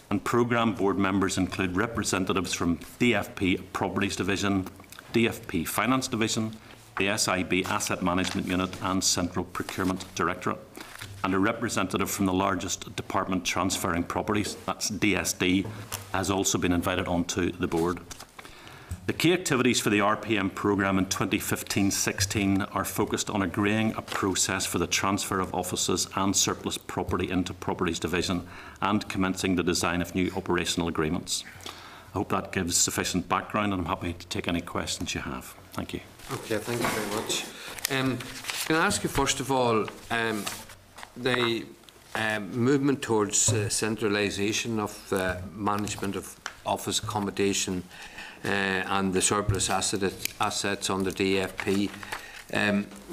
and programme board members include representatives from DFP Properties Division, DFP Finance Division, the SIB Asset Management Unit and Central Procurement Directorate, and a representative from the largest department transferring properties, that's DSD, has also been invited onto the board. The key activities for the RPM programme in 2015-16 are focused on agreeing a process for the transfer of offices and surplus property into Properties Division and commencing the design of new operational agreements. I hope that gives sufficient background, and I'm happy to take any questions you have. Thank you. Okay, thank you very much. Can I ask you first of all, the movement towards centralisation of management of office accommodation and the surplus assets under DFP.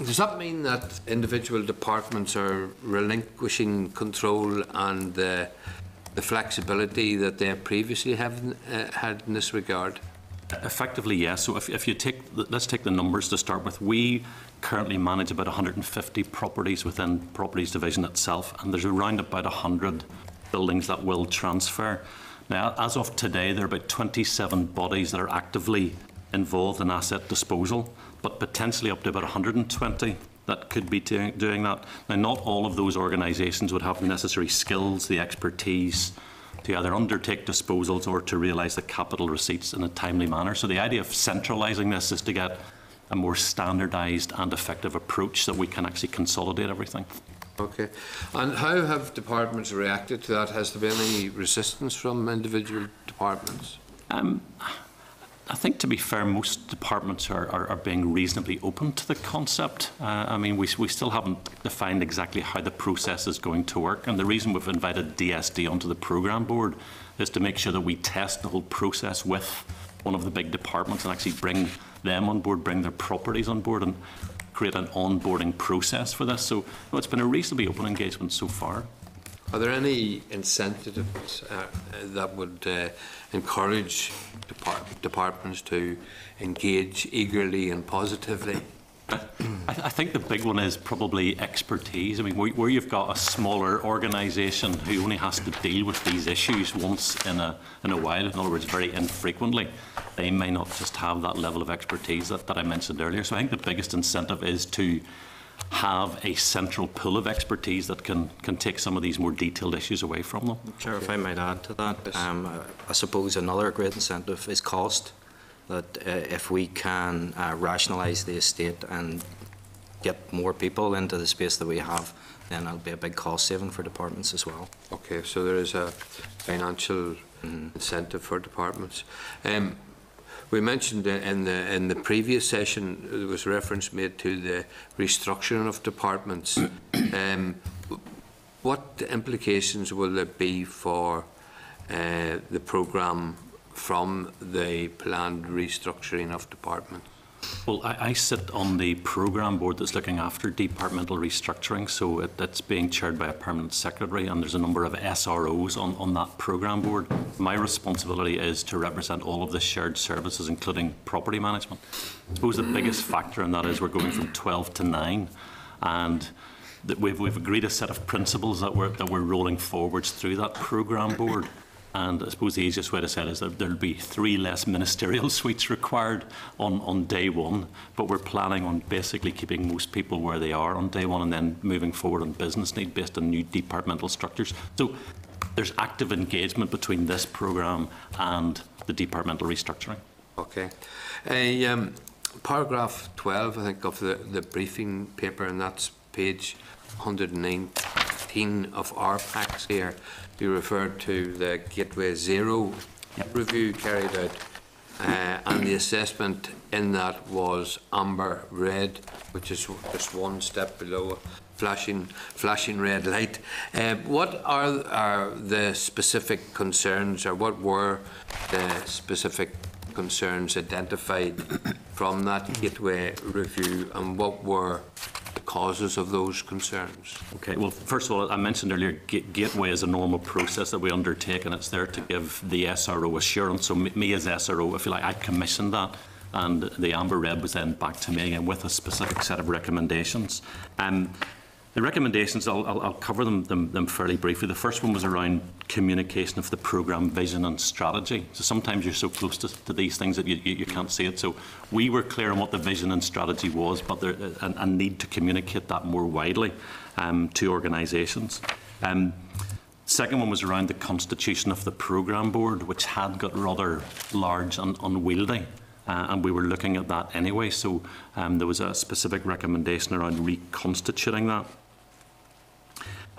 Does that mean that individual departments are relinquishing control and the flexibility that they previously have had in this regard? Effectively, yes. So if you take, let's take the numbers to start with. We currently manage about 150 properties within Properties Division itself, and there's around about 100 buildings that will transfer. Now, as of today, there are about 27 bodies that are actively involved in asset disposal, but potentially up to about 120 that could be doing that. Now, not all of those organisations would have the necessary skills, the expertise to either undertake disposals or to realise the capital receipts in a timely manner. So the idea of centralising this is to get a more standardised and effective approach so that we can actually consolidate everything. Okay. And how have departments reacted to that? Has there been any resistance from individual departments? I think, to be fair, most departments are being reasonably open to the concept. I mean, we still haven't defined exactly how the process is going to work, and the reason we've invited DSD onto the programme board is to make sure that we test the whole process with one of the big departments and actually bring them on board, bring their properties on board and create an onboarding process for this. So it's been a reasonably open engagement so far. Are there any incentives that would encourage departments to engage eagerly and positively? I think the big one is probably expertise. I mean, where you've got a smaller organisation who only has to deal with these issues once in a while, in other words, very infrequently, they may not just have that level of expertise that I mentioned earlier. So I think the biggest incentive is to have a central pool of expertise that can take some of these more detailed issues away from them. Chair, if I might add to that, I suppose another great incentive is cost. That if we can rationalise the estate and get more people into the space that we have, then that'll be a big cost saving for departments as well. Okay, so there is a financial incentive for departments. We mentioned in the previous session there was reference made to the restructuring of departments. What implications will there be for the programme from the planned restructuring of departments? Well, I sit on the programme board that's looking after departmental restructuring, so it's being chaired by a permanent secretary, and there's a number of SROs on that programme board. My responsibility is to represent all of the shared services, including property management. I suppose the biggest factor in that is we're going from 12 to 9, and that we've agreed a set of principles that we're rolling forwards through that programme board. And I suppose the easiest way to say it is that there'll be 3 less ministerial suites required on day one, but we're planning on basically keeping most people where they are on day one and then moving forward on business need based on new departmental structures. So there's active engagement between this programme and the departmental restructuring. Okay. Paragraph 12, I think, of the briefing paper, and that's page 109. 18 of our packs here, you referred to the Gateway Zero review carried out, and the assessment in that was amber red, which is just one step below a flashing red light. What are the specific concerns, or what were the specific concerns identified from that Gateway review, and what were the causes of those concerns? Okay, well, first of all, I mentioned earlier, Gateway is a normal process that we undertake, and it's there to give the SRO assurance. So me as SRO, if you like, I commissioned that, and the amber red was then back to me again with a specific set of recommendations. The recommendations, I'll cover them fairly briefly. The first one was around communication of the programme vision and strategy. So sometimes you're so close to these things that you can't see it. So we were clear on what the vision and strategy was, but there a need to communicate that more widely to organisations. Second one was around the constitution of the programme board, which had got rather large and unwieldy. And we were looking at that anyway, so there was a specific recommendation around reconstituting that.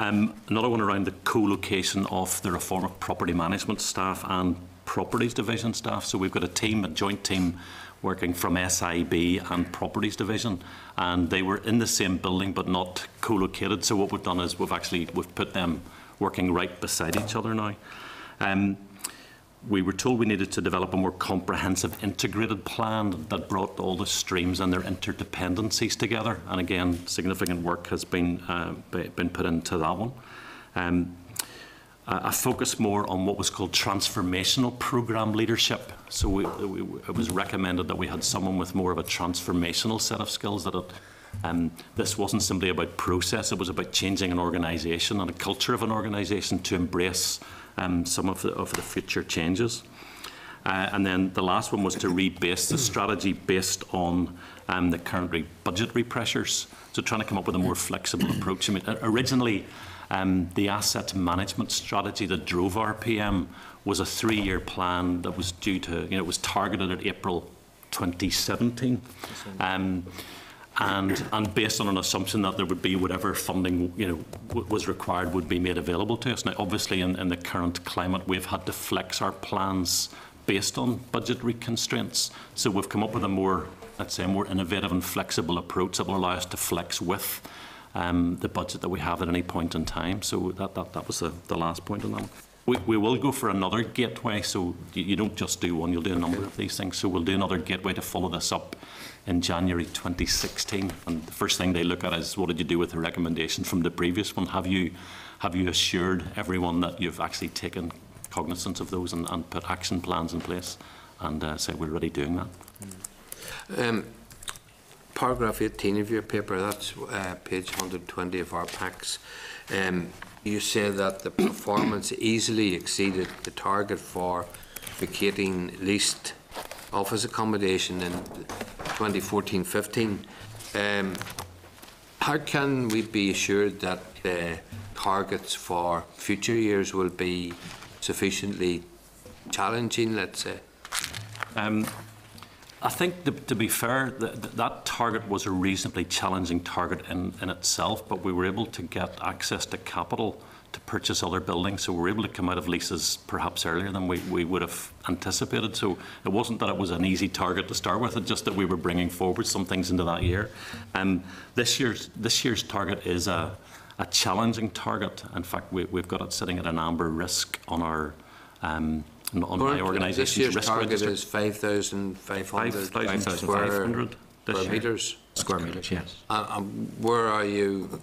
Another one around the co-location of the reform of property management staff and properties division staff. So we've got a joint team working from SIB and properties division, and they were in the same building but not co-located. So what we've done is we've put them working right beside each other now. We were told we needed to develop a more comprehensive integrated plan that brought all the streams and their interdependencies together, and again significant work has been put into that one. A focus more on what was called transformational programme leadership. So it was recommended that we had someone with more of a transformational set of skills, that this wasn't simply about process, it was about changing an organisation and a culture of an organisation to embrace some of the future changes. And then the last one was to rebase the strategy based on the current budgetary pressures. So trying to come up with a more flexible approach. I mean, originally, the asset management strategy that drove RPM was a 3-year plan that was due to, it was targeted at April 2017. And based on an assumption that there would be whatever funding was required would be made available to us. Now, obviously, in the current climate, we've had to flex our plans based on budgetary constraints. So we've come up with a more, let's say, a more innovative and flexible approach that will allow us to flex with the budget that we have at any point in time. So that was the last point on that one. We will go for another gateway, so you don't just do one, you'll do a number of these things. So we'll do another gateway to follow this up in January 2016, and the first thing they look at is what did you do with the recommendation from the previous one? Have you assured everyone that you've actually taken cognizance of those and put action plans in place, and say we're already doing that? Paragraph 18 of your paper, that's page 120 of our packs. You say that the performance easily exceeded the target for vacating leased office accommodation in 2014-15. How can we be assured that the targets for future years will be sufficiently challenging, let's say? I think, to be fair, that target was a reasonably challenging target in itself, but we were able to get access to capital to purchase other buildings, so we were able to come out of leases perhaps earlier than we would have anticipated. So it wasn't that it was an easy target to start with, it's just that we were bringing forward some things into that year. This year's target is a challenging target. In fact, we've got it sitting at an amber risk on our on my organisation's risk register. This year's target is 5,500 square metres, yes. Where are you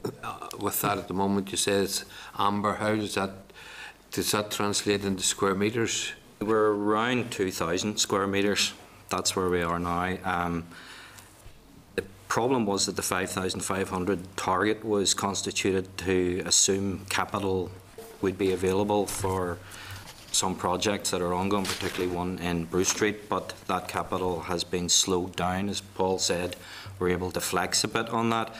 with that at the moment? You say it's amber. How does that translate into square metres? We're around 2,000 square metres. That's where we are now. The problem was that the 5,500 target was constituted to assume capital would be available for some projects that are ongoing, particularly one in Bruce Street, but that capital has been slowed down. As Paul said, we're able to flex a bit on that.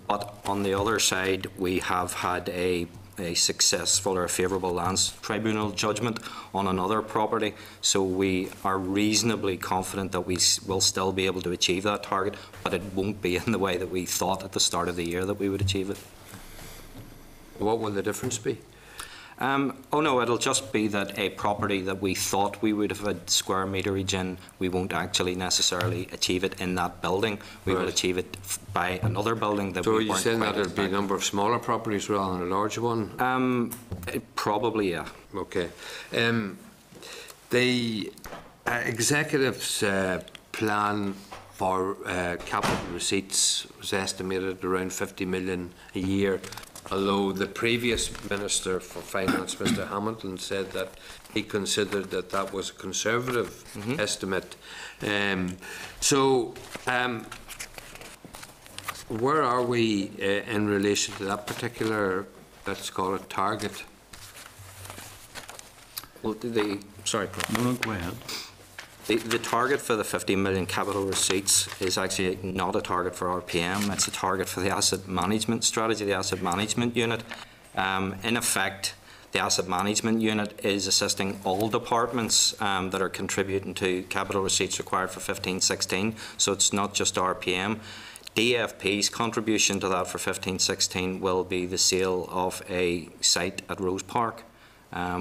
But on the other side, we have had a successful or a favourable lands tribunal judgment on another property, so we are reasonably confident that we will still be able to achieve that target, but it won't be in the way that we thought at the start of the year that we would achieve it. What will the difference be? Oh no, it'll just be that a property that we thought we would have had square meterage in, we won't actually necessarily achieve it in that building. We will achieve it by another building that So we you weren't saying quite that there'll be a expecting. number of smaller properties rather than a larger one? Probably, yeah. Okay. The executive's plan for capital receipts was estimated at around 50 million a year, although the previous Minister for Finance, Mr Hamilton, said that he considered that that was a conservative estimate. Where are we in relation to that particular, let's call it, target? Well, sorry, Paul. No, go ahead. The target for the 50 million capital receipts is actually not a target for RPM, it's a target for the asset management strategy, the asset management unit. In effect, the asset management unit is assisting all departments that are contributing to capital receipts required for 15-16, so it's not just RPM. DFP's contribution to that for 15-16 will be the sale of a site at Rose Park,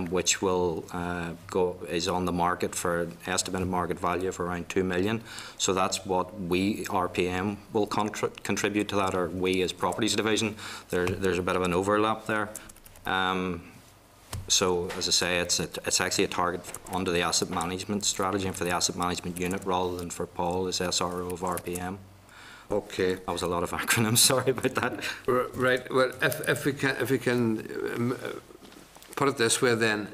which will is on the market for an estimated market value of around 2 million. So that's what we, RPM, will contribute to that, or we as Properties Division. There's a bit of an overlap there. So, as I say, it's actually a target under the asset management strategy and for the asset management unit rather than for Paul as SRO of RPM. Okay. That was a lot of acronyms, sorry about that. Right, well, if we can put it this way then,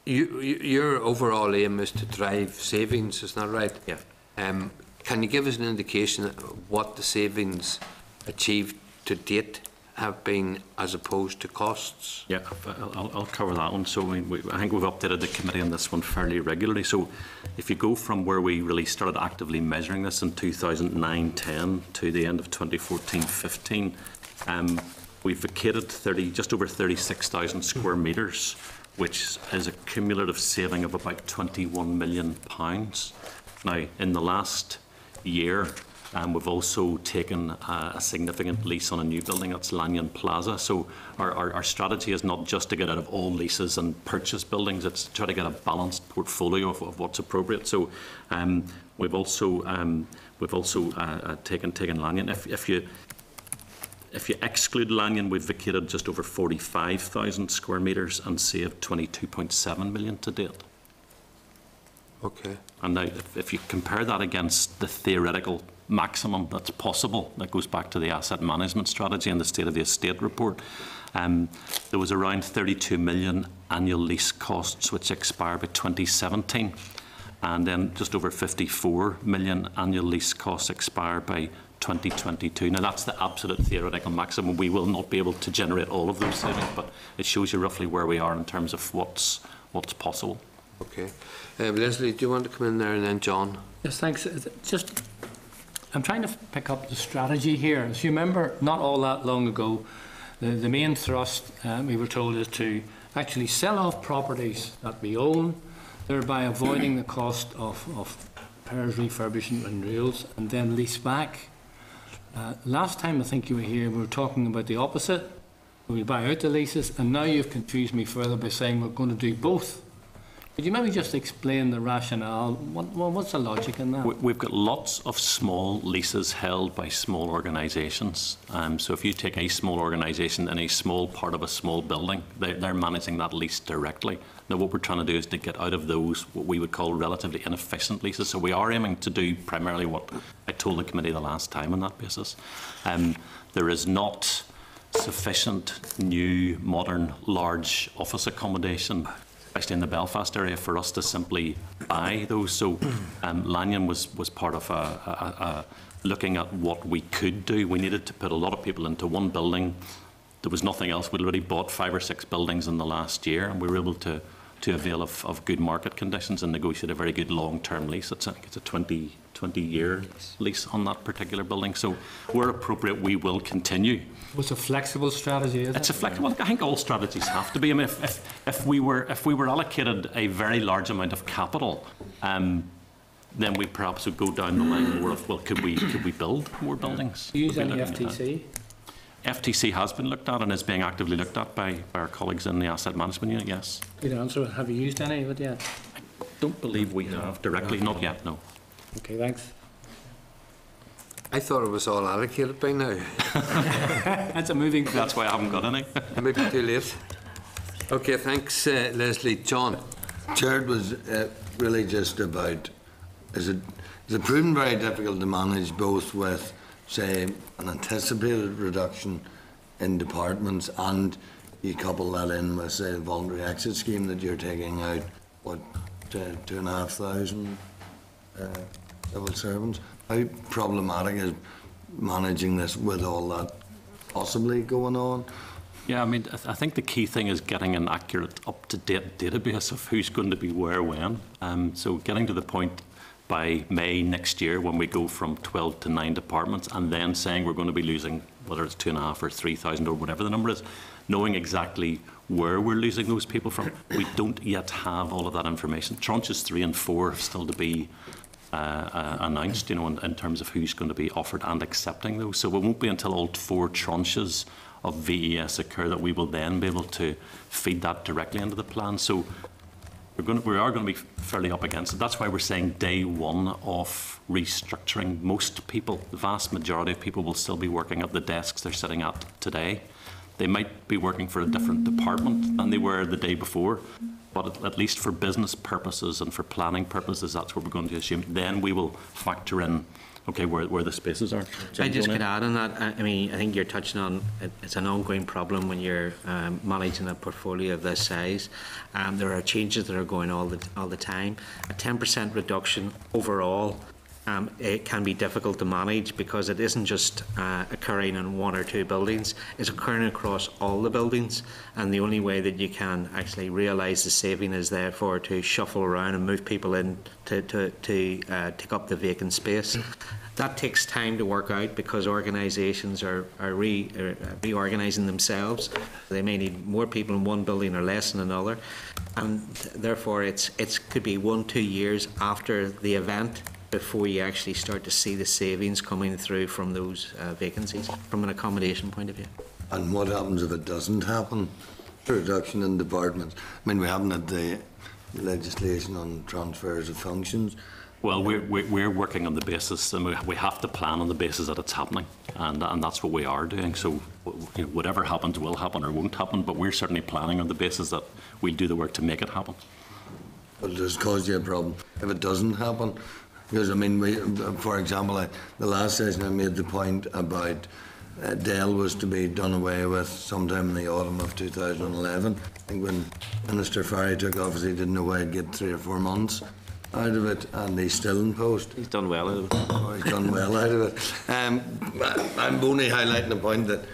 your overall aim is to drive savings, isn't that right? Yeah. Can you give us an indication of what the savings achieved to date have been as opposed to costs? Yeah, I'll cover that one. So I think we've updated the committee on this one fairly regularly. So if you go from where we really started actively measuring this in 2009-10 to the end of 2014-15, we've vacated just over 36,000 square metres, which is a cumulative saving of about £21 million. Now, in the last year, we've also taken a significant lease on a new building, that's Lanyon Plaza. So our strategy is not just to get out of all leases and purchase buildings, it's to try to get a balanced portfolio of what's appropriate. So we've also taken Lanyon. If you exclude Lanyon, we've vacated just over 45,000 square metres and saved 22.7 million to date. Okay. And now, if you compare that against the theoretical maximum that's possible, that goes back to the asset management strategy and the State of the Estate report, there was around 32 million annual lease costs which expire by 2017, and then just over 54 million annual lease costs expire by 2022. Now, that's the absolute theoretical maximum. We will not be able to generate all of those savings, but it shows you roughly where we are in terms of what's possible. Okay. Leslie, do you want to come in there, and then John? Yes, thanks. I'm trying to pick up the strategy here. As you remember, not all that long ago, the main thrust, we were told, is to actually sell off properties that we own, thereby avoiding the cost of repairs, refurbishment and renewals, and then lease back. Last time I think you were here, we were talking about the opposite. We buy out the leases, and now you've confused me further by saying we're going to do both. Could you maybe just explain the rationale? What's the logic in that? We've got lots of small leases held by small organisations. So if you take a small organisation in a small part of a small building, they're managing that lease directly. Now, what we're trying to do is to get out of those what we would call relatively inefficient leases. So we are aiming to do primarily what I told the committee the last time on that basis. There is not sufficient new, modern, large office accommodation, especially in the Belfast area, for us to simply buy those. So Lanyon was part of looking at what we could do. We needed to put a lot of people into one building. There was nothing else. We'd already bought 5 or 6 buildings in the last year, and we were able to avail of good market conditions and negotiate a very good long-term lease. It's a 20-year lease on that particular building. So where appropriate, we will continue. It's a flexible strategy, isn't it? It's a flexible. I think all strategies have to be. I mean, if we were allocated a very large amount of capital, then we perhaps would go down the line more of, well, could we build more buildings? Use any FTC? FTC has been looked at and is being actively looked at by our colleagues in the asset management unit, yes. Good answer. Have you used any of it yet? Don't believe we have directly, not yet, no. Okay, thanks. I thought it was all allocated by now. That's a moving. That's why I haven't got any. Maybe too late. Okay, thanks, Leslie. John? Chair, it was really just about, is it proven very difficult to manage both with, say, an anticipated reduction in departments, and you couple that in with, say, a voluntary exit scheme that you're taking out, what, 2,500 civil servants? How problematic is managing this with all that possibly going on? Yeah, I mean, I think the key thing is getting an accurate, up-to-date database of who's going to be where when. So getting to the point by May next year when we go from 12 to 9 departments, and then saying we're going to be losing, whether it's 2,500 or 3,000 or whatever the number is, knowing exactly where we're losing those people from. We don't yet have all of that information. Tranches 3 and 4 have still to be announced, in terms of who's going to be offered and accepting those. So it won't be until all 4 tranches of VES occur that we will then be able to feed that directly into the plan. So we are going to be fairly up against it. That's why we're saying day one of restructuring. Most people, the vast majority of people, will still be working at the desks they're sitting at today. They might be working for a different department than they were the day before, but at least for business purposes and for planning purposes, that's what we're going to assume. Then we will factor in, okay, where the spaces are. I just could add on that. I mean, I think you're touching on, it's an ongoing problem when you're managing a portfolio of this size. There are changes that are going all the time. A 10% reduction overall, it can be difficult to manage because it isn't just occurring in 1 or 2 buildings, it's occurring across all the buildings, and the only way that you can actually realise the saving is therefore to shuffle around and move people in to take up the vacant space. That takes time to work out because organisations are reorganising themselves. They may need more people in one building or less in another, and therefore it could be 1-2 years after the event before you actually start to see the savings coming through from those vacancies, from an accommodation point of view. And what happens if it doesn't happen? Reduction in departments. I mean, we haven't had the legislation on transfers of functions. Well, we're working on the basis, and we have to plan on the basis that it's happening, and that's what we are doing. So whatever happens will happen or won't happen, but we're certainly planning on the basis that we'll do the work to make it happen. But it does cause you a problem if it doesn't happen. Because, I mean, for example, the last session I made the point about Dell was to be done away with sometime in the autumn of 2011. I think when Minister Farry took office, he didn't know where he'd get 3 or 4 months out of it, and he's still in post. He's done well out of it. Oh, he's done well out of it. I'm only highlighting the point that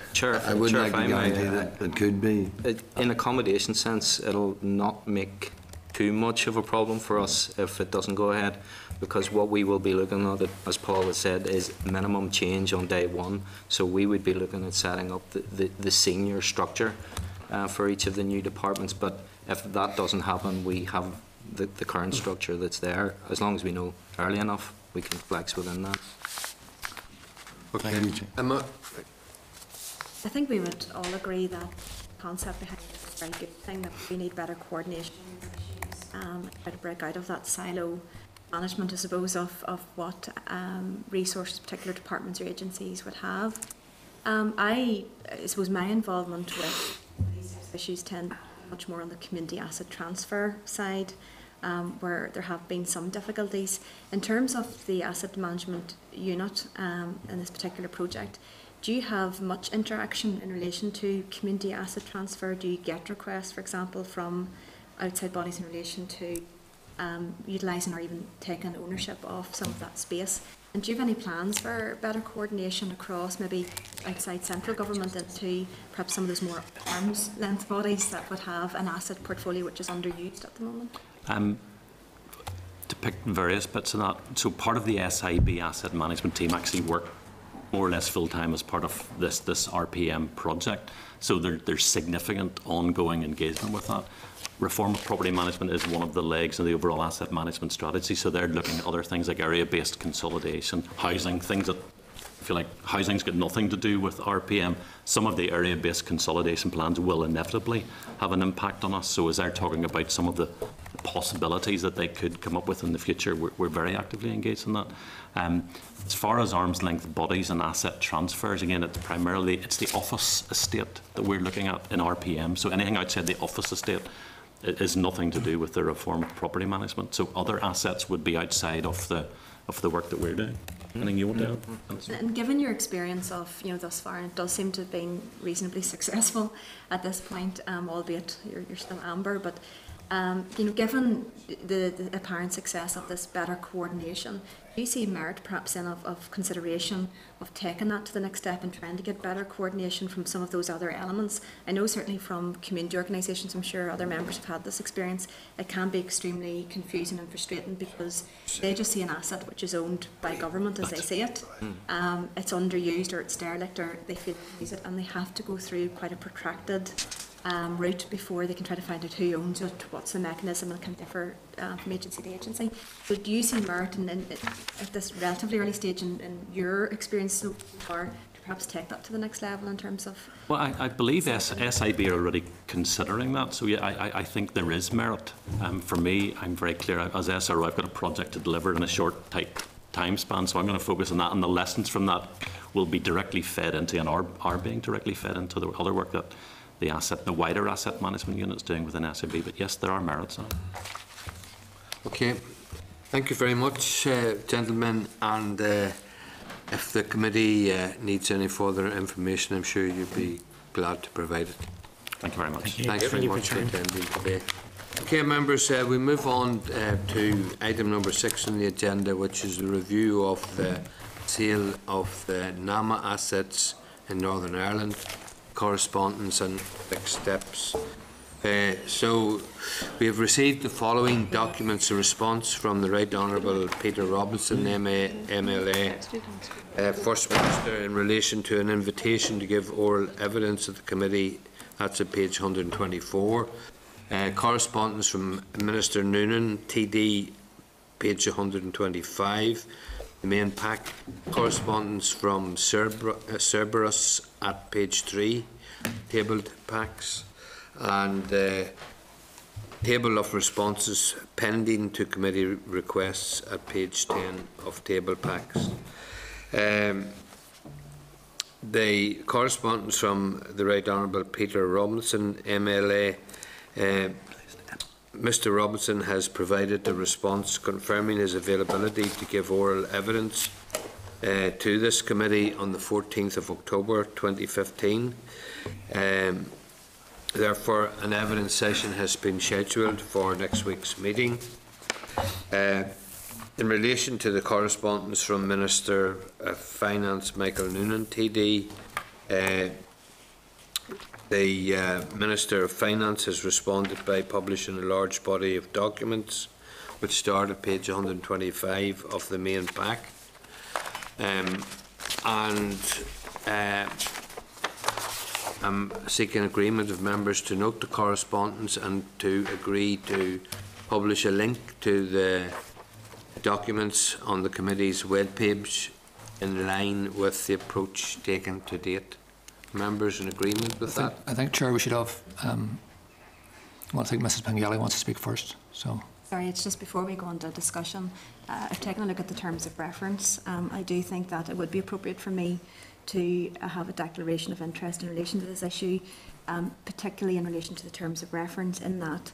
I wouldn't like to guarantee that it could be. In accommodation sense, it'll not make too much of a problem for us if it doesn't go ahead, because what we will be looking at, as Paul has said, is minimum change on day one. So we would be looking at setting up the senior structure for each of the new departments. But if that doesn't happen, we have the current structure that's there. As long as we know early enough, we can flex within that. Okay. Thank you, Emma? I think we would all agree that the concept behind it is a very good thing, that we need better coordination try to break out of that silo management, I suppose, of what resources particular departments or agencies would have. I suppose my involvement with these issues tend to be much more on the community asset transfer side, where there have been some difficulties. In terms of the asset management unit in this particular project, do you have much interaction in relation to community asset transfer? Do you get requests, for example, from outside bodies in relation to utilising or even taking ownership of some of that space? And do you have any plans for better coordination across maybe outside central government into perhaps some of those more arm's length bodies that would have an asset portfolio which is underused at the moment? To pick various bits of that, so part of the SIB asset management team actually work more or less full-time as part of this RPM project. So there's significant ongoing engagement with that. Reform of property management is one of the legs of the overall asset management strategy, so they're looking at other things like area-based consolidation, housing, things that feel like housing's got nothing to do with RPM. Some of the area-based consolidation plans will inevitably have an impact on us. So as they're talking about some of the possibilities that they could come up with in the future, we're very actively engaged in that. As far as arm's length bodies and asset transfers, again, it's the office estate that we're looking at in RPM. So anything outside the office estate is nothing to do with the reform of property management. So other assets would be outside of the work that we're doing. Anything you want to add? And given your experience of, thus far, and it does seem to have been reasonably successful at this point, albeit you're still amber, but given the apparent success of this better coordination, do you see merit perhaps in of consideration of taking that to the next step and trying to get better coordination from some of those other elements? I know certainly from community organisations, I'm sure other members have had this experience, it can be extremely confusing and frustrating because they just see an asset which is owned by government as they see it. It's underused or it's derelict or they feel they use it, and they have to go through quite a protracted route before they can try to find out who owns it, what's the mechanism, and it can differ from agency to agency. So do you see merit in at this relatively early stage in your experience so far to perhaps take that to the next level in terms of... Well, I believe SIB are already considering that, so yeah, I think there is merit. For me, I'm very clear, as SRO, I've got a project to deliver in a short, tight time span, so I'm going to focus on that, and the lessons from that will be directly fed into and are being directly fed into the other work that the wider asset management unit is doing within SIB. But yes, there are merits on it. Okay, thank you very much, gentlemen. And if the committee needs any further information, I'm sure you'd be glad to provide it. Thank you very much. Thanks very much for attending today. Okay, members, we move on to item number 6 on the agenda, which is the review of the sale of the NAMA assets in Northern Ireland, correspondence and next steps. So we have received the following documents of response from the Right Honourable Peter Robinson, MLA, First Minister, in relation to an invitation to give oral evidence at the committee. That's at page 124. Correspondence from Minister Noonan, TD, page 125. The main pack. Correspondence from Cerberus at page 3, tabled packs, and table of responses pending to committee requests at page 10 of table packs. The correspondence from the Right Honourable Peter Robinson, MLA. Mr. Robinson has provided the response confirming his availability to give oral evidence to this committee on the 14th of October 2015. Therefore, an evidence session has been scheduled for next week's meeting. In relation to the correspondence from Minister of Finance Michael Noonan, TD, the Minister of Finance has responded by publishing a large body of documents which start at page 125 of the main pack. I'm seeking agreement of members to note the correspondence and to agree to publish a link to the documents on the committee's webpage in line with the approach taken to date. Members in agreement with that? I think, Chair, we should have. I think Mrs. Pengelly wants to speak first. So. Sorry, it's just before we go into discussion. I've taken a look at the terms of reference. I do think that it would be appropriate for me to have a declaration of interest in relation to this issue, particularly in relation to the terms of reference, in that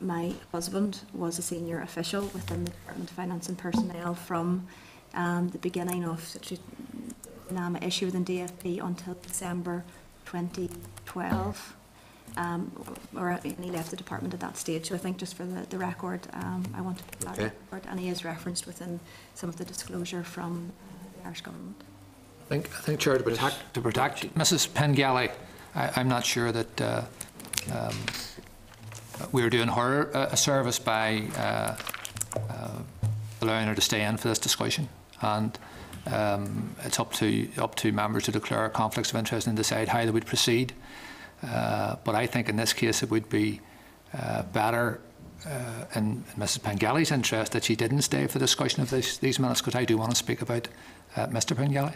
my husband was a senior official within the Department of Finance and Personnel from the beginning of the NAMA issue within DFP until December 2012. And he left the department at that stage. So I think just for the record, I want to put that record, and he is referenced within some of the disclosure from the Irish Government. I think, Chair, to protect Mrs. Pengelly, I'm not sure that we're doing her a service by allowing her to stay in for this discussion, and it's up to members to declare conflicts of interest and decide how they would proceed. But I think in this case it would be better in Mrs. Pengelly's interest that she didn't stay for the discussion of these minutes, because I do want to speak about Mr. Pengelly.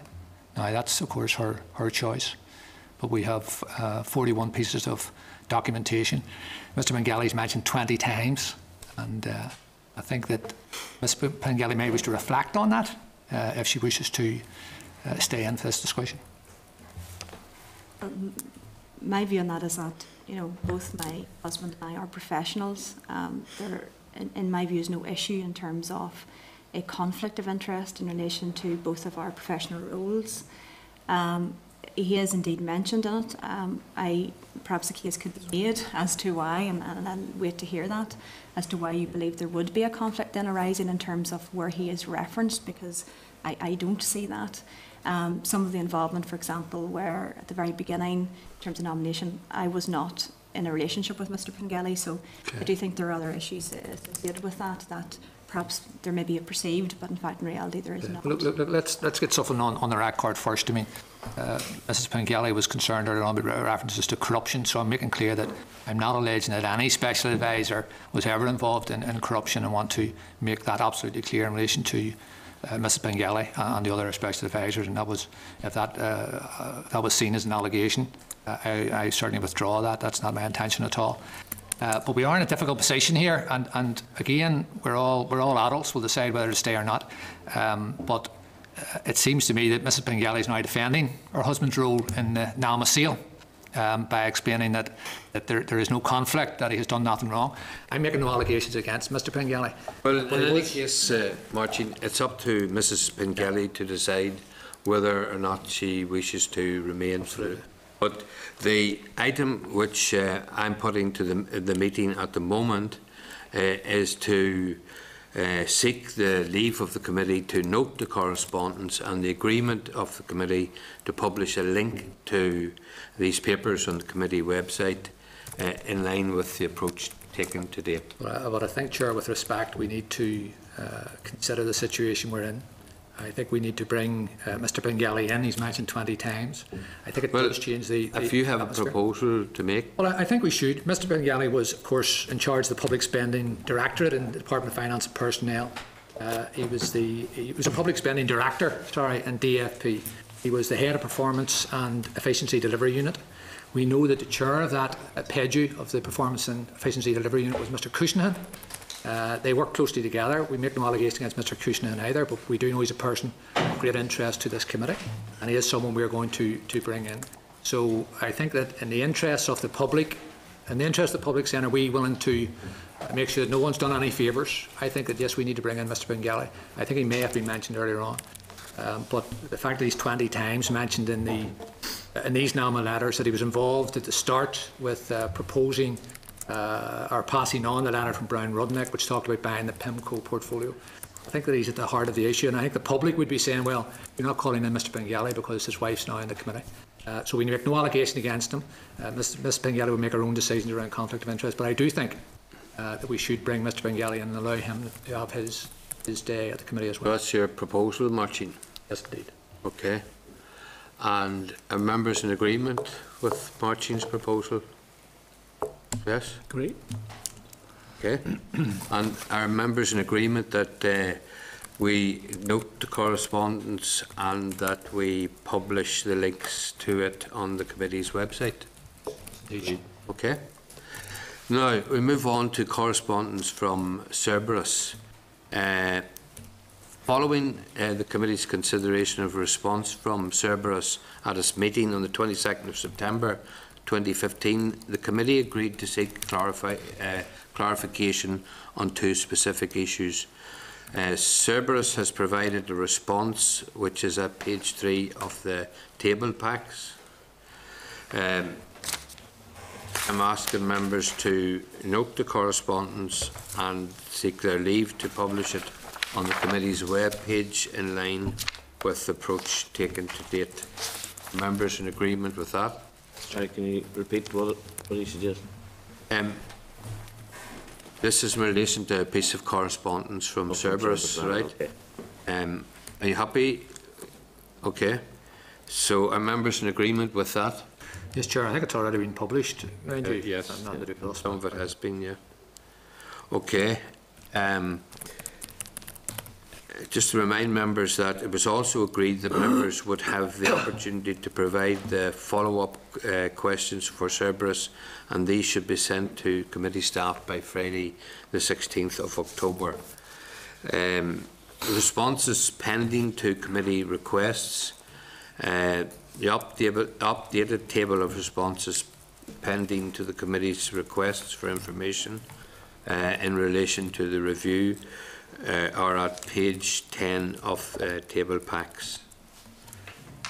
Now, that's, of course, her choice. But we have 41 pieces of documentation. Mr. Pengelly's mentioned 20 times, and I think that Ms. Pengelly may wish to reflect on that if she wishes to stay in for this discussion. My view on that is that, you know, both my husband and I are professionals. There, in my view, is no issue in terms of a conflict of interest in relation to both of our professional roles. He is indeed mentioned in it. Perhaps a case could be made as to why, and I'll wait to hear that, as to why you believe there would be a conflict then arising in terms of where he is referenced, because I don't see that. Some of the involvement, for example, where at the very beginning, in terms of nomination, I was not in a relationship with Mr. Pengelly, so I do think there are other issues associated with that perhaps there may be a perceived, but in fact, in reality, there is not. Look, let's get something on the record first. I mean, Mrs. Pengelly was concerned earlier on with references to corruption, so I'm making clear that I'm not alleging that any special advisor was ever involved in corruption, and want to make that absolutely clear in relation to Mrs. Pengelly and the other special advisors. And that was, if that was seen as an allegation, I certainly withdraw that. That's not my intention at all. But we are in a difficult position here, and again, we're all adults. We'll decide whether to stay or not. But it seems to me that Mrs. Pengelly is now defending her husband's role in the NAMA sale by explaining that there is no conflict, that he has done nothing wrong. I'm making no allegations against Mr. Pengelly. Well, in any case, Martin, it's up to Mrs. Pengelly to decide whether or not she wishes to remain through. But the item which I'm putting to the meeting at the moment is to seek the leave of the committee to note the correspondence and the agreement of the committee to publish a link to these papers on the committee website in line with the approach taken to date. But I think, Chair, with respect, we need to consider the situation we're in. I think we need to bring Mr. Pengelly in. He's mentioned 20 times. I think it does change the If you have atmosphere. a proposal to make. Well, I think we should. Mr. Pengelly was, of course, in charge of the Public Spending Directorate in the Department of Finance and Personnel. He was a Public Spending Director, in DFP. He was the Head of Performance and Efficiency Delivery Unit. We know that the chair of that, PEDU, of the Performance and Efficiency Delivery Unit, was Mr. Cushnahan. They work closely together. We make no allegation against Mr. Cushnahan either, but we do know he's a person of great interest to this committee, and he is someone we are going to bring in. So I think that in the interests of the public, saying, are we willing to make sure that no one's done any favours? I think that yes, we need to bring in Mr. Pengelly. I think he may have been mentioned earlier on, but the fact that he's 20 times mentioned in these NAMA letters, that he was involved at the start with proposing or passing on the letter from Brown Rudnick, which talked about buying the PIMCO portfolio. I think that he's at the heart of the issue, and I think the public would be saying, well, you're not calling in Mr. Pengelly because his wife's now in the committee. So we make no allegation against him. Ms. Pengelly will make her own decisions around conflict of interest, but I do think that we should bring Mr. Pengelly in and allow him to have his day at the committee as well. That's your proposal, Martin? Yes, indeed. Okay. And are members in agreement with Martin's proposal? Yes? Great. Okay. And are members in agreement that we note the correspondence and that we publish the links to it on the committee's website? Okay. Now, we move on to correspondence from Cerberus. Following the committee's consideration of a response from Cerberus at its meeting on the 22nd of September 2015, the committee agreed to seek clarification on two specific issues. Cerberus has provided a response which is at page 3 of the table packs. I'm asking members to note the correspondence and seek their leave to publish it on the committee's web page in line with the approach taken to date. Members in agreement with that? Sorry, can you repeat what you suggest? This is in relation to a piece of correspondence from Cerberus, right? Okay. Are you happy? Okay. So are members in agreement with that? Yes, Chair. I think it's already been published. Yes. Some of it has been, yeah. Okay. just to remind members that it was also agreed that members would have the opportunity to provide the follow-up questions for Cerberus, and these should be sent to committee staff by Friday the 16th of October. Responses pending to committee requests. The updated table of responses pending to the committee's requests for information in relation to the review are at page 10 of table packs.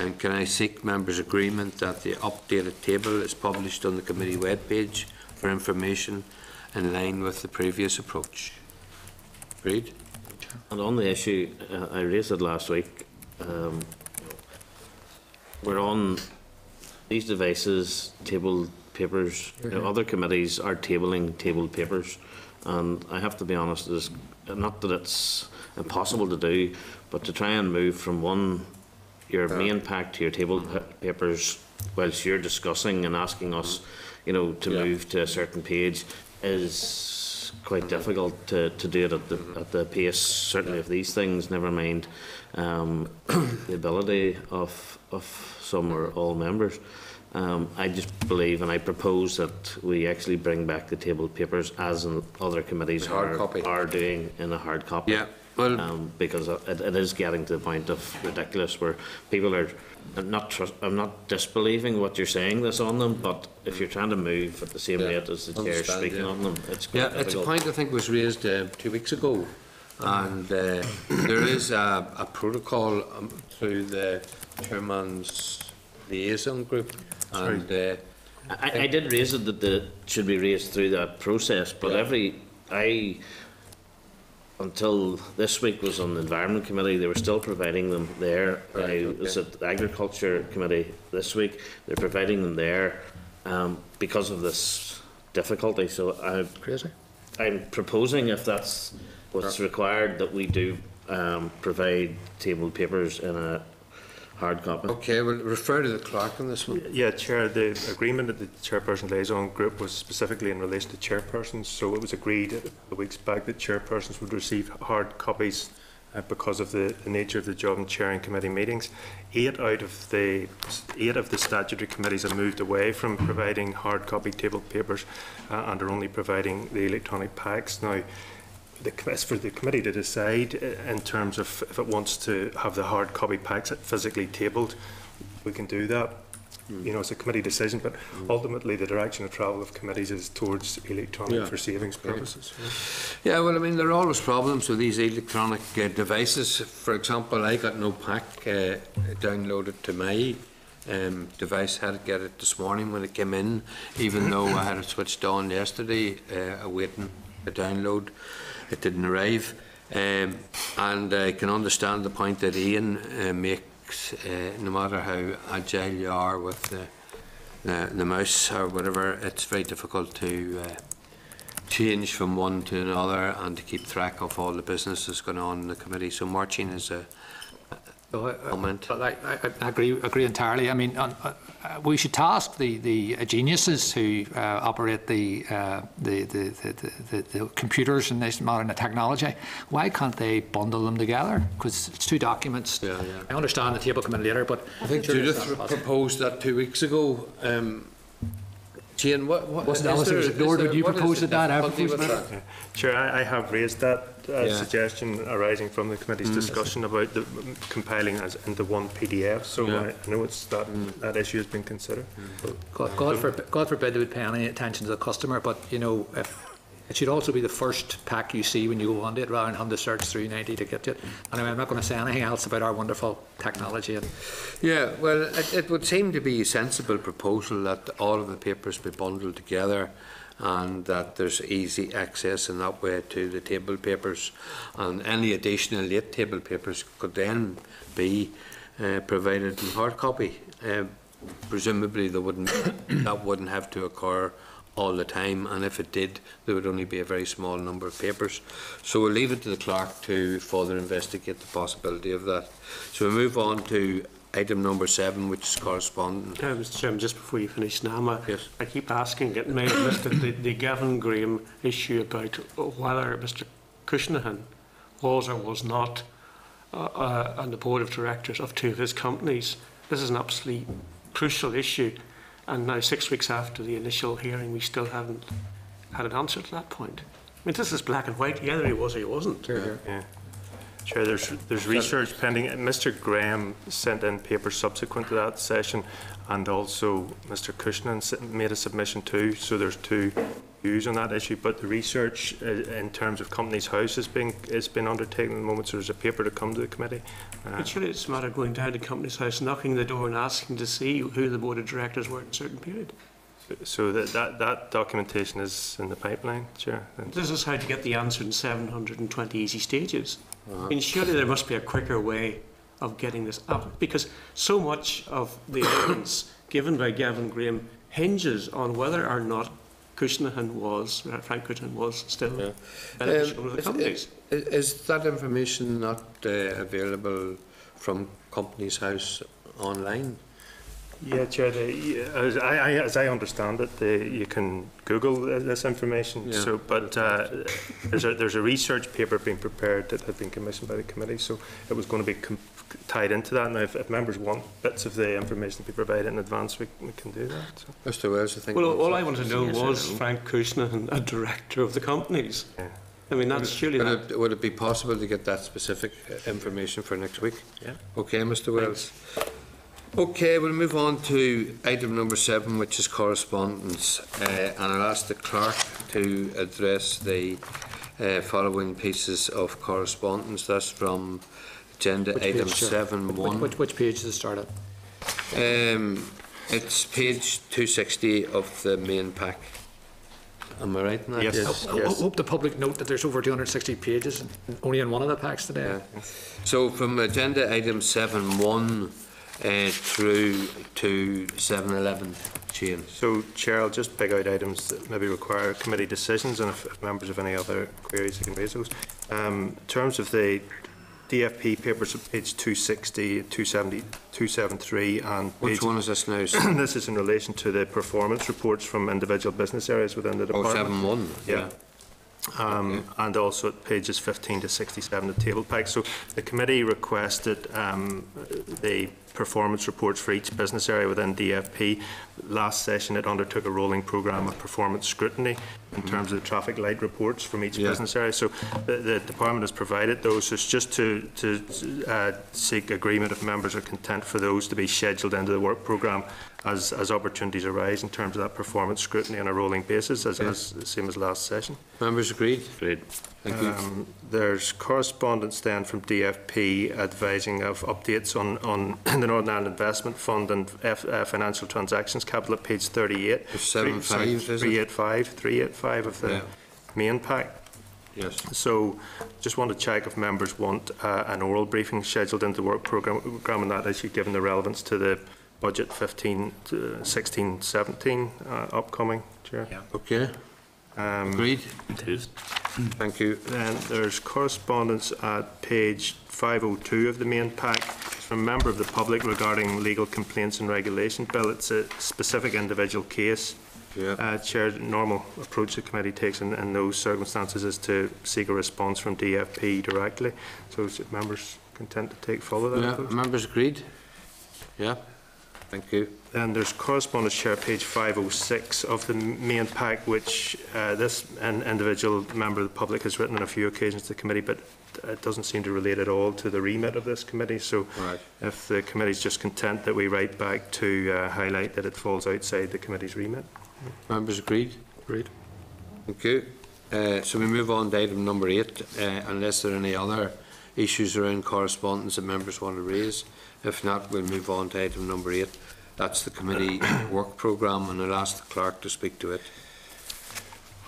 And can I seek members' agreement that the updated table is published on the committee webpage for information in line with the previous approach? Agreed? And on the issue, I raised it last week. We're on these devices, table papers. Other committees are tabling tabled papers, and I have to be honest, it's not that it's impossible to do, but to try and move from your main pack to your table papers whilst you're discussing and asking us, to move to a certain page is quite difficult to do it at the pace, certainly of these things, never mind the ability of some or all members. I just believe and I propose that we actually bring back the tabled papers as in other committees are doing in a hard copy. Yeah. Well, because it is getting to the point of ridiculous where people are I'm not disbelieving what you're saying this on them, but if you're trying to move at the same rate as the chair speaking on them, it's quite difficult. It's a point I think was raised 2 weeks ago, and there is a protocol through the chairman's liaison group, and I did raise it that it should be raised through that process, but until this week was on the Environment Committee, they were still providing them there. I was at the Agriculture Committee this week. They're providing them there because of this difficulty. So I'm proposing, if that's what's required, that we do provide tabled papers in a hard copy. Okay, we'll refer to the clerk on this one. Yeah, Chair, the agreement of the Chairperson Liaison Group was specifically in relation to chairpersons, so it was agreed a weeks back that chairpersons would receive hard copies because of the nature of the job in chairing committee meetings. 8 of the statutory committees have moved away from providing hard copy tabled papers and are only providing the electronic packs. Now, it's for the committee to decide in terms of if it wants to have the hard copy packs physically tabled. We can do that. It's a committee decision, but ultimately the direction of travel of committees is towards electronic for savings purposes. Yeah, well, I mean, there are always problems with these electronic devices. For example, I got no pack downloaded to my device. I had to get it this morning when it came in, even though I had it switched on yesterday, awaiting the download. It didn't arrive, and I can understand the point that Ian makes. No matter how agile you are with the mouse or whatever, it's very difficult to change from one to another and to keep track of all the business that's going on in the committee. So Martin is a comment. I agree entirely. I mean, we should task the geniuses who operate the computers and this modern technology. Why can't they bundle them together? Because it's 2 documents. Yeah. I understand the table coming later, but I think Judith proposed that 2 weeks ago. Jane, what wasn't Alistair was ignored when you proposed that? Chair, I have raised that suggestion arising from the committee's discussion about the compiling as into one PDF. So I know it's that issue has been considered. God forbid they would pay any attention to the customer, but if it should also be the first pack you see when you go onto it, rather than having to search through 90 to get it. Anyway, I'm not going to say anything else about our wonderful technology. Yeah, well, it would seem to be a sensible proposal that all of the papers be bundled together and that there's easy access in that way to the table papers, and any additional late table papers could then be provided in hard copy. Presumably that wouldn't have to occur all the time, and if it did, there would only be a very small number of papers. So we'll leave it to the clerk to further investigate the possibility of that. So we move on to item number 7, which is correspondence. Mr. Chairman, just before you finish, Nama, yes. I keep asking, it may have missed the Gavin Graham issue about whether Mr. Cushnahan was or was not on the board of directors of 2 of his companies. This is an absolutely crucial issue, and now 6 weeks after the initial hearing, we still haven't had an answer to that point. I mean, this is black and white. Either he was or he wasn't. Yeah. Chair, there's research pending. Mr. Graham sent in papers subsequent to that session, and also Mr. Cushnan made a submission too. So there's 2 views on that issue. But the research in terms of Companies House is being undertaken at the moment. So there's a paper to come to the committee. But surely it's a matter of going down to Companies House, knocking the door, and asking to see who the board of directors were in a certain period. So that documentation is in the pipeline, Chair. This is how to get the answer in 720 easy stages. I mean, surely there must be a quicker way of getting this up, because so much of the evidence given by Gavin Graham hinges on whether or not Frank Cushnan was still beneficial of the companies. Is that information not available from Companies House online? Yeah, Chair. As I understand it, you can Google this information. Yeah. So, but there's a research paper being prepared that had been commissioned by the committee. So it was going to be tied into that. Now, if members want bits of the information to be provided in advance, we can do that. So. Mr. Wells, I think. Well, all I wanted to know was Frank Cushnan, a director of the companies. Yeah. I mean, that's surely. Would it be possible to get that specific information for next week? Yeah. Okay, Mr. Wells. Okay, we'll move on to item number 7, which is correspondence, and I'll ask the clerk to address the following pieces of correspondence. That's from agenda item 7.1. Which page does it start at? It's page 260 of the main pack. Am I right in that? Yes. I hope the public note that there's over 260 pages only in one of the packs today. Yeah. So from agenda item 7.1 through to 7.11, Shane. So, Chair, I'll just pick out items that maybe require committee decisions, and if members have any other queries, they can raise those. In terms of the DFP papers, page 260, 270, 273, and which one is this now? This is in relation to the performance reports from individual business areas within the department. 7.1. Yeah. And also at pages 15 to 67, the table pack. So the committee requested the performance reports for each business area within DFP. Last session it undertook a rolling programme of performance scrutiny in terms of the traffic light reports from each business area. So the department has provided those. So it's just to seek agreement if members are content for those to be scheduled into the work programme as opportunities arise in terms of that performance scrutiny on a rolling basis, as the same as last session. Members agreed? Agreed. Thank you. There's correspondence then from DFP advising of updates on the Northern Ireland Investment Fund and financial transactions capital at page 38. 385 of the main pack. Yes. So just want to check if members want an oral briefing scheduled into the work programme on that issue, given the relevance to the budget 16-17 upcoming, Chair. Yeah. Okay. Agreed. Thank you. Then there's correspondence at page 502 of the main pack from a member of the public regarding legal complaints and regulation bill. It's a specific individual case. Chair, the normal approach the committee takes in those circumstances is to seek a response from DFP directly. So is members content to take follow that approach? Members agreed? Yeah. Thank you. Then there's correspondence, Chair, page 506 of the main pack, which this individual member of the public has written on a few occasions to the committee, but it doesn't seem to relate at all to the remit of this committee. So if the committee is just content that we write back to highlight that it falls outside the committee's remit. Members agreed? Agreed. Thank you. So we move on to item number 8, unless there are any other issues around correspondence that members want to raise. If not, we'll move on to item number 8. That's the committee work programme, and I'll ask the clerk to speak to it.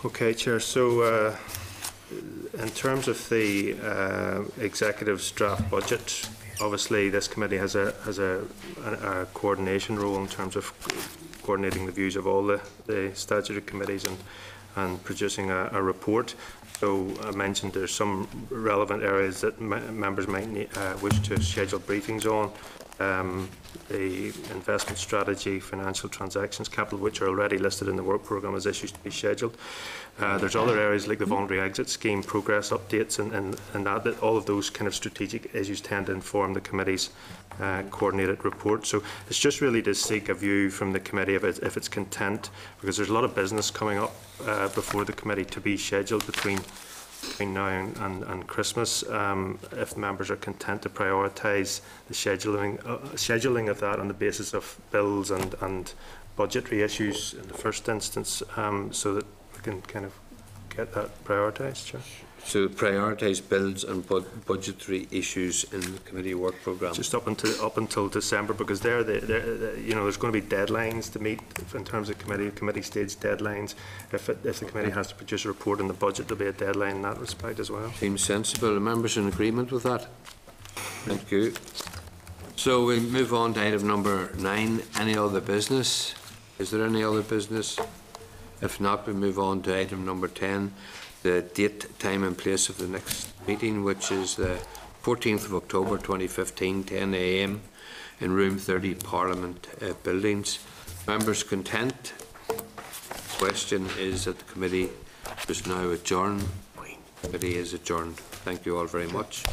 Okay, Chair. So in terms of the executive's draft budget, obviously this committee has a coordination role in terms of coordinating the views of all the statutory committees and producing a report. So I mentioned there's some relevant areas that members might wish to schedule briefings on. the investment strategy, financial transactions, capital, which are already listed in the work programme as issues to be scheduled. There's other areas like the voluntary exit scheme, progress updates, and that all of those kind of strategic issues tend to inform the committee's coordinated report. So it's just really to seek a view from the committee if it's content, because there's a lot of business coming up before the committee to be scheduled between now and Christmas. If members are content to prioritise the scheduling of that on the basis of bills and budgetary issues in the first instance, so that we can kind of get that prioritised, Chair. So prioritise bills and budgetary issues in the committee work programme. Just up until December, because there's going to be deadlines to meet in terms of committee stage deadlines. If the committee has to produce a report on the budget, there'll be a deadline in that respect as well. Seems sensible. Are members in agreement with that? Thank you. So we move on to item number 9. Any other business? Is there any other business? If not, we move on to item number 10. The date, time and place of the next meeting, which is the 14th of October 2015, 10 a.m. in room 30 Parliament Buildings. Members content? Question is that the committee is now adjourned. The committee is adjourned. Thank you all very much.